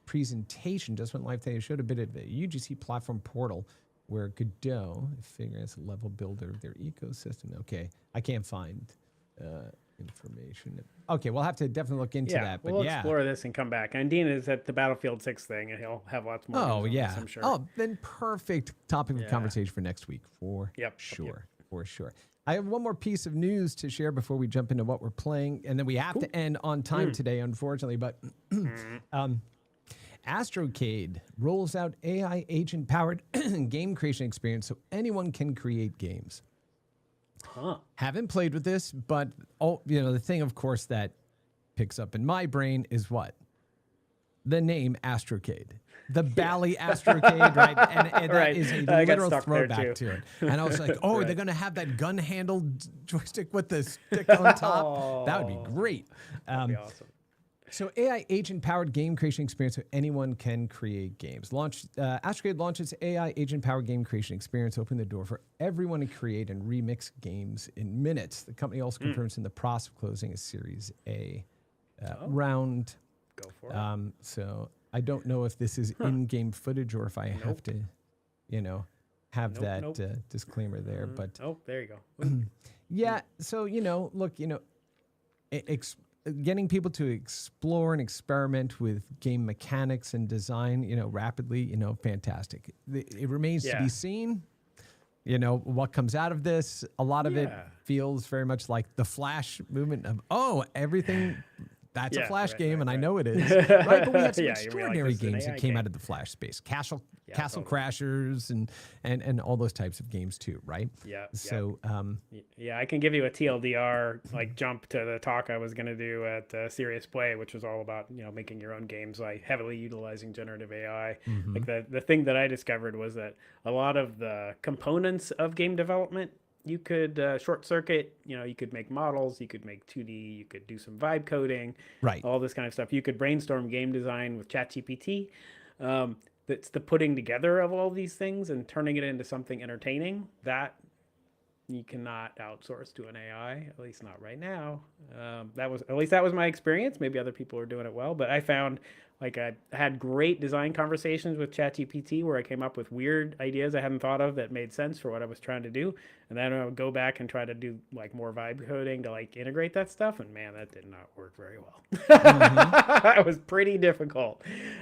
presentation just went live today. It showed a bit of the UGC platform portal where Godot figures level builder of their ecosystem. Okay, I can't find information. Okay, we'll have to definitely look into that. But we'll yeah, explore this and come back. And Dean is at the Battlefield 6 thing, and he'll have lots more. Oh news on yeah. this, I'm sure. Oh, then perfect topic of Yeah. conversation for next week for Yep. sure. For sure. I have one more piece of news to share before we jump into what we're playing, and then we have to end on time today, unfortunately. But Astrocade rolls out AI agent-powered game creation experience so anyone can create games. Huh. Haven't played with this, but the thing, of course, that picks up in my brain is what? The name Astrocade. The Bally Astrocade, right? And that Right. is a I got literal stuck there, throwback too. to it. And I was like, oh, Right. they're going to have that gun-handled joystick with the stick on top? That would be great. That'd be awesome. So AI agent-powered game creation experience so anyone can create games. Astrocade launches AI agent-powered game creation experience, opening the door for everyone to create and remix games in minutes. The company also confirms in the process of closing a Series A round. Go for it. So I don't know if this is in-game footage or if I have to, have that disclaimer there. But Oh, there you go. Ooh. yeah, so look, getting people to explore and experiment with game mechanics and design, rapidly, fantastic. It remains to be Yeah. seen, what comes out of this. A lot of it Yeah. feels very much like the Flash movement of, everything. That's a Yeah, Flash right, game, and I right. know it is. Right, but we had some Yeah, you were like, extraordinary this is an games that AI came game. out of the Flash space. Castle totally. Crashers and all those types of games too, right? Yeah. So, Yeah, I can give you a TLDR jump to the talk I was going to do at Serious Play, which was all about making your own games, like heavily utilizing generative AI. Like the thing that I discovered was that a lot of the components of game development you could short circuit. You could make models, you could make 2D, you could do some vibe coding, right. all this kind of stuff. You could brainstorm game design with ChatGPT. That's the putting together of all these things and turning it into something entertaining that you cannot outsource to an AI, at least not right now. That was my experience. Maybe other people are doing it well, but I found I had great design conversations with ChatGPT where I came up with weird ideas I hadn't thought of that made sense for what I was trying to do. And then I would go back and try to do more vibe coding to integrate that stuff. And man, that did not work very well. It was pretty difficult.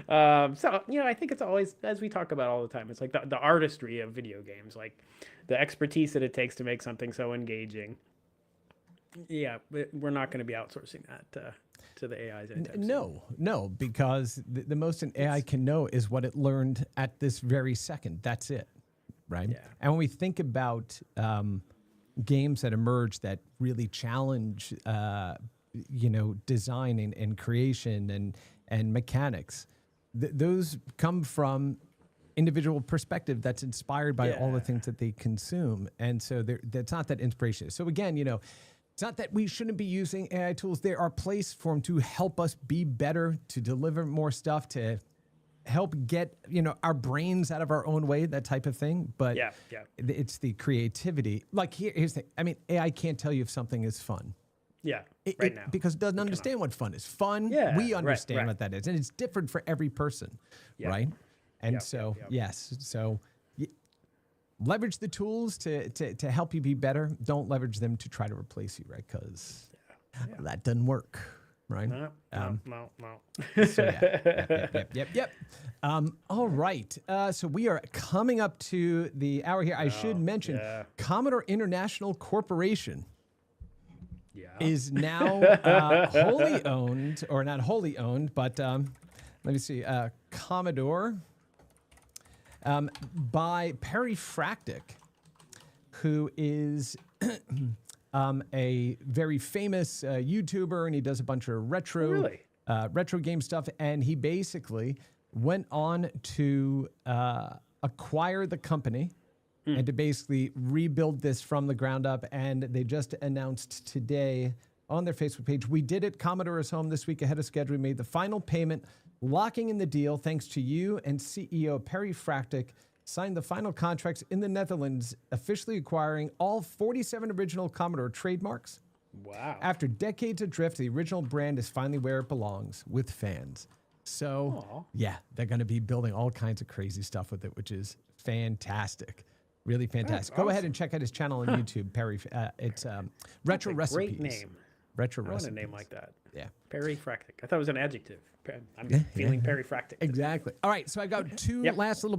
So, I think it's always, as we talk about all the time, it's like the artistry of video games, like the expertise that it takes to make something so engaging. Yeah, we're not going to be outsourcing that to the AIs anytime soon. No, because the most an AI can know is what it learned at this very second. That's it, right? Yeah. And when we think about games that emerge that really challenge, design and creation and mechanics, those come from individual perspective that's inspired by all the things that they consume. And so that's not that inspiration. So again, it's not that we shouldn't be using AI tools. There are places for them to help us be better, to deliver more stuff, to help get, our brains out of our own way, that type of thing. But it's the creativity. Like here's the thing. I mean, AI can't tell you if something is fun. Yeah, now. Because it doesn't understand what fun is. Fun, we understand what that is. And it's different for every person, right? And yes. So leverage the tools to help you be better. Don't leverage them to try to replace you, right? Because that doesn't work, right? No. So yep. All right. So we are coming up to the hour here. I should mention Commodore International Corporation is now wholly owned, or not wholly owned, but let me see, Commodore by Perry Fractic, who is a very famous YouTuber, and he does a bunch of retro game stuff. And he basically went on to acquire the company and to basically rebuild this from the ground up. And they just announced today on their Facebook page, we did it. Commodore is home this week ahead of schedule. We made the final payment, locking in the deal thanks to you, and CEO Perry Fractic signed the final contracts in the Netherlands, officially acquiring all 47 original Commodore trademarks. Wow. After decades of drift, the original brand is finally where it belongs, with fans. So, they're going to be building all kinds of crazy stuff with it, which is fantastic. Really fantastic. Go ahead and check out his channel on YouTube, Perry. It's Retro Recipes. Great name. Retro I want Recipes. a name like that. Yeah. Perry Fractic. I thought it was an adjective. I'm feeling Perry Fractic. Exactly. All right. So I got two last little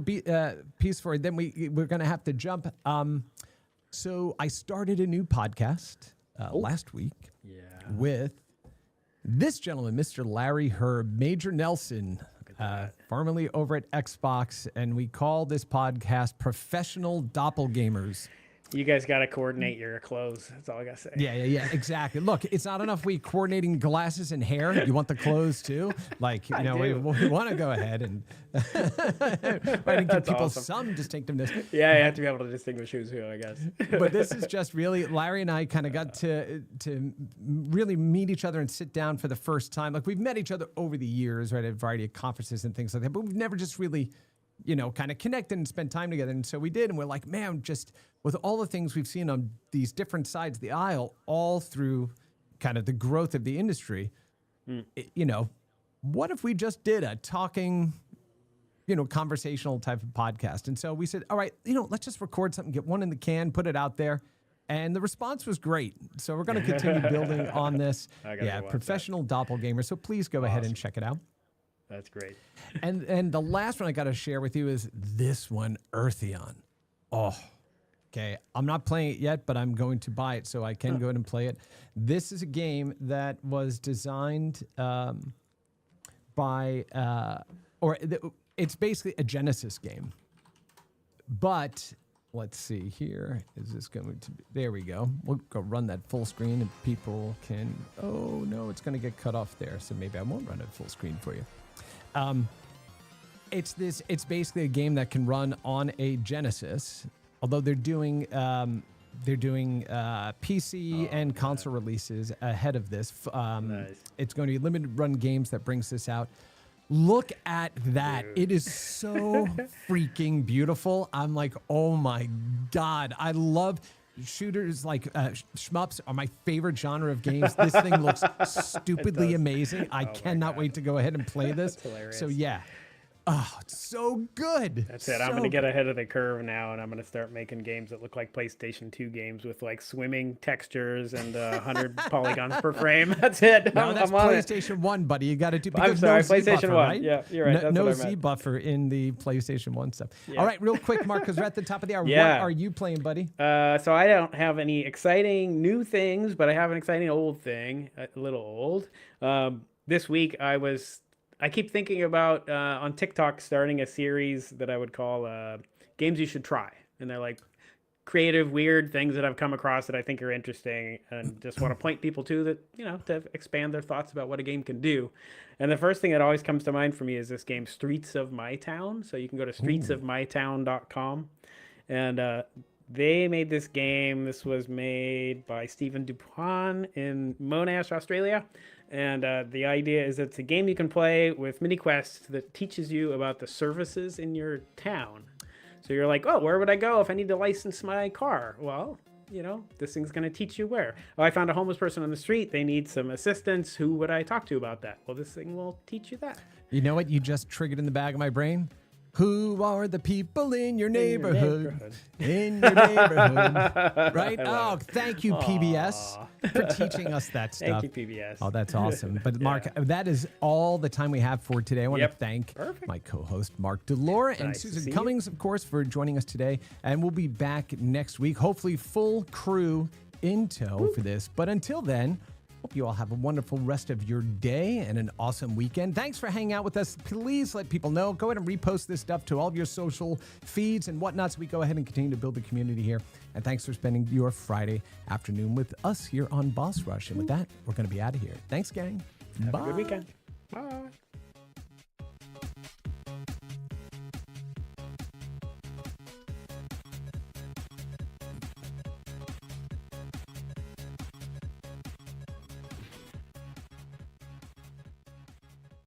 piece for you. Then we're going to have to jump. So I started a new podcast last week with this gentleman, Mr. Larry Herb, Major Nelson, formerly over at Xbox, and we call this podcast Professional Doppelgamers. You guys got to coordinate your clothes. That's all I got to say. Yeah, exactly. Look, it's not enough we coordinating glasses and hair. You want the clothes too? Like, we want to go ahead and give people some distinctiveness. Yeah, you have to be able to distinguish who's who, I guess. But this is just really, Larry and I kind of got to really meet each other and sit down for the first time. Like, we've met each other over the years, right, at a variety of conferences and things like that, but we've never just really, kind of connected and spent time together. And so we did, and we're like, man, just with all the things we've seen on these different sides of the aisle, all through kind of the growth of the industry, what if we just did a talking, conversational type of podcast? And so we said, all right, let's just record something, get one in the can, put it out there. And the response was great. So we're going to continue building on this. Professional Doppelgamer. So please go ahead and check it out. That's great. And the last one I got to share with you is this one, Eartheon. Oh, okay. I'm not playing it yet, but I'm going to buy it so I can go ahead and play it. This is a game that was designed it's basically a Genesis game. But let's see here. Is this going to be? There we go. We'll go run that full screen and people can. Oh, no, it's going to get cut off there. So maybe I won't run it full screen for you. It's basically a game that can run on a Genesis, although they're doing PC and console releases ahead of this. Nice. It's going to be limited run games that brings this out. Look at that. Dude. It is so freaking beautiful. I'm like, oh my God. I love shooters. Like shmups are my favorite genre of games. This thing looks stupidly amazing. I cannot wait to go ahead and play this. So yeah. Oh, it's so good. That's it. I'm going to get ahead of the curve now, and I'm going to start making games that look like PlayStation 2 games with like swimming textures and 100 polygons per frame. That's it. No, that's PlayStation 1, buddy. You got to do. I'm sorry, PlayStation 1. Right? Yeah, you're right. That's no what I Z meant. buffer in the PlayStation 1 stuff. Yeah. All right, real quick, Mark, because we're at the top of the hour. Yeah. What are you playing, buddy? So I don't have any exciting new things, but I have an exciting old thing, a little old. This week I keep thinking about on TikTok starting a series that I would call games you should try. And they're like creative, weird things that I've come across that I think are interesting and just want to point people to that, to expand their thoughts about what a game can do. And the first thing that always comes to mind for me is this game, Streets of My Town. So you can go to streetsofmytown.com. And they made this game. This was made by Stephen Dupont in Monash, Australia. And the idea is it's a game you can play with mini quests that teaches you about the services in your town. So you're like, oh, where would I go if I need to license my car? Well, this thing's going to teach you where. Oh, I found a homeless person on the street. They need some assistance. Who would I talk to about that? Well, this thing will teach you that. You know what you just triggered in the back of my brain? Who are the people in your neighborhood? In your neighborhood. Right? Oh, thank you, PBS, for teaching us that stuff. Thank you, PBS. Oh, that's awesome. But Mark, that is all the time we have for today. I want to thank Perfect. my co-host, Mark Delora, and Nice to Susan see Cummings, of course, for joining us today. And we'll be back next week, hopefully full crew in tow for this. But until then, hope you all have a wonderful rest of your day and an awesome weekend. Thanks for hanging out with us. Please let people know. Go ahead and repost this stuff to all of your social feeds and whatnot so we go ahead and continue to build the community here. And thanks for spending your Friday afternoon with us here on Boss Rush. And with that, we're going to be out of here. Thanks, gang. Have Bye. a good weekend. Bye.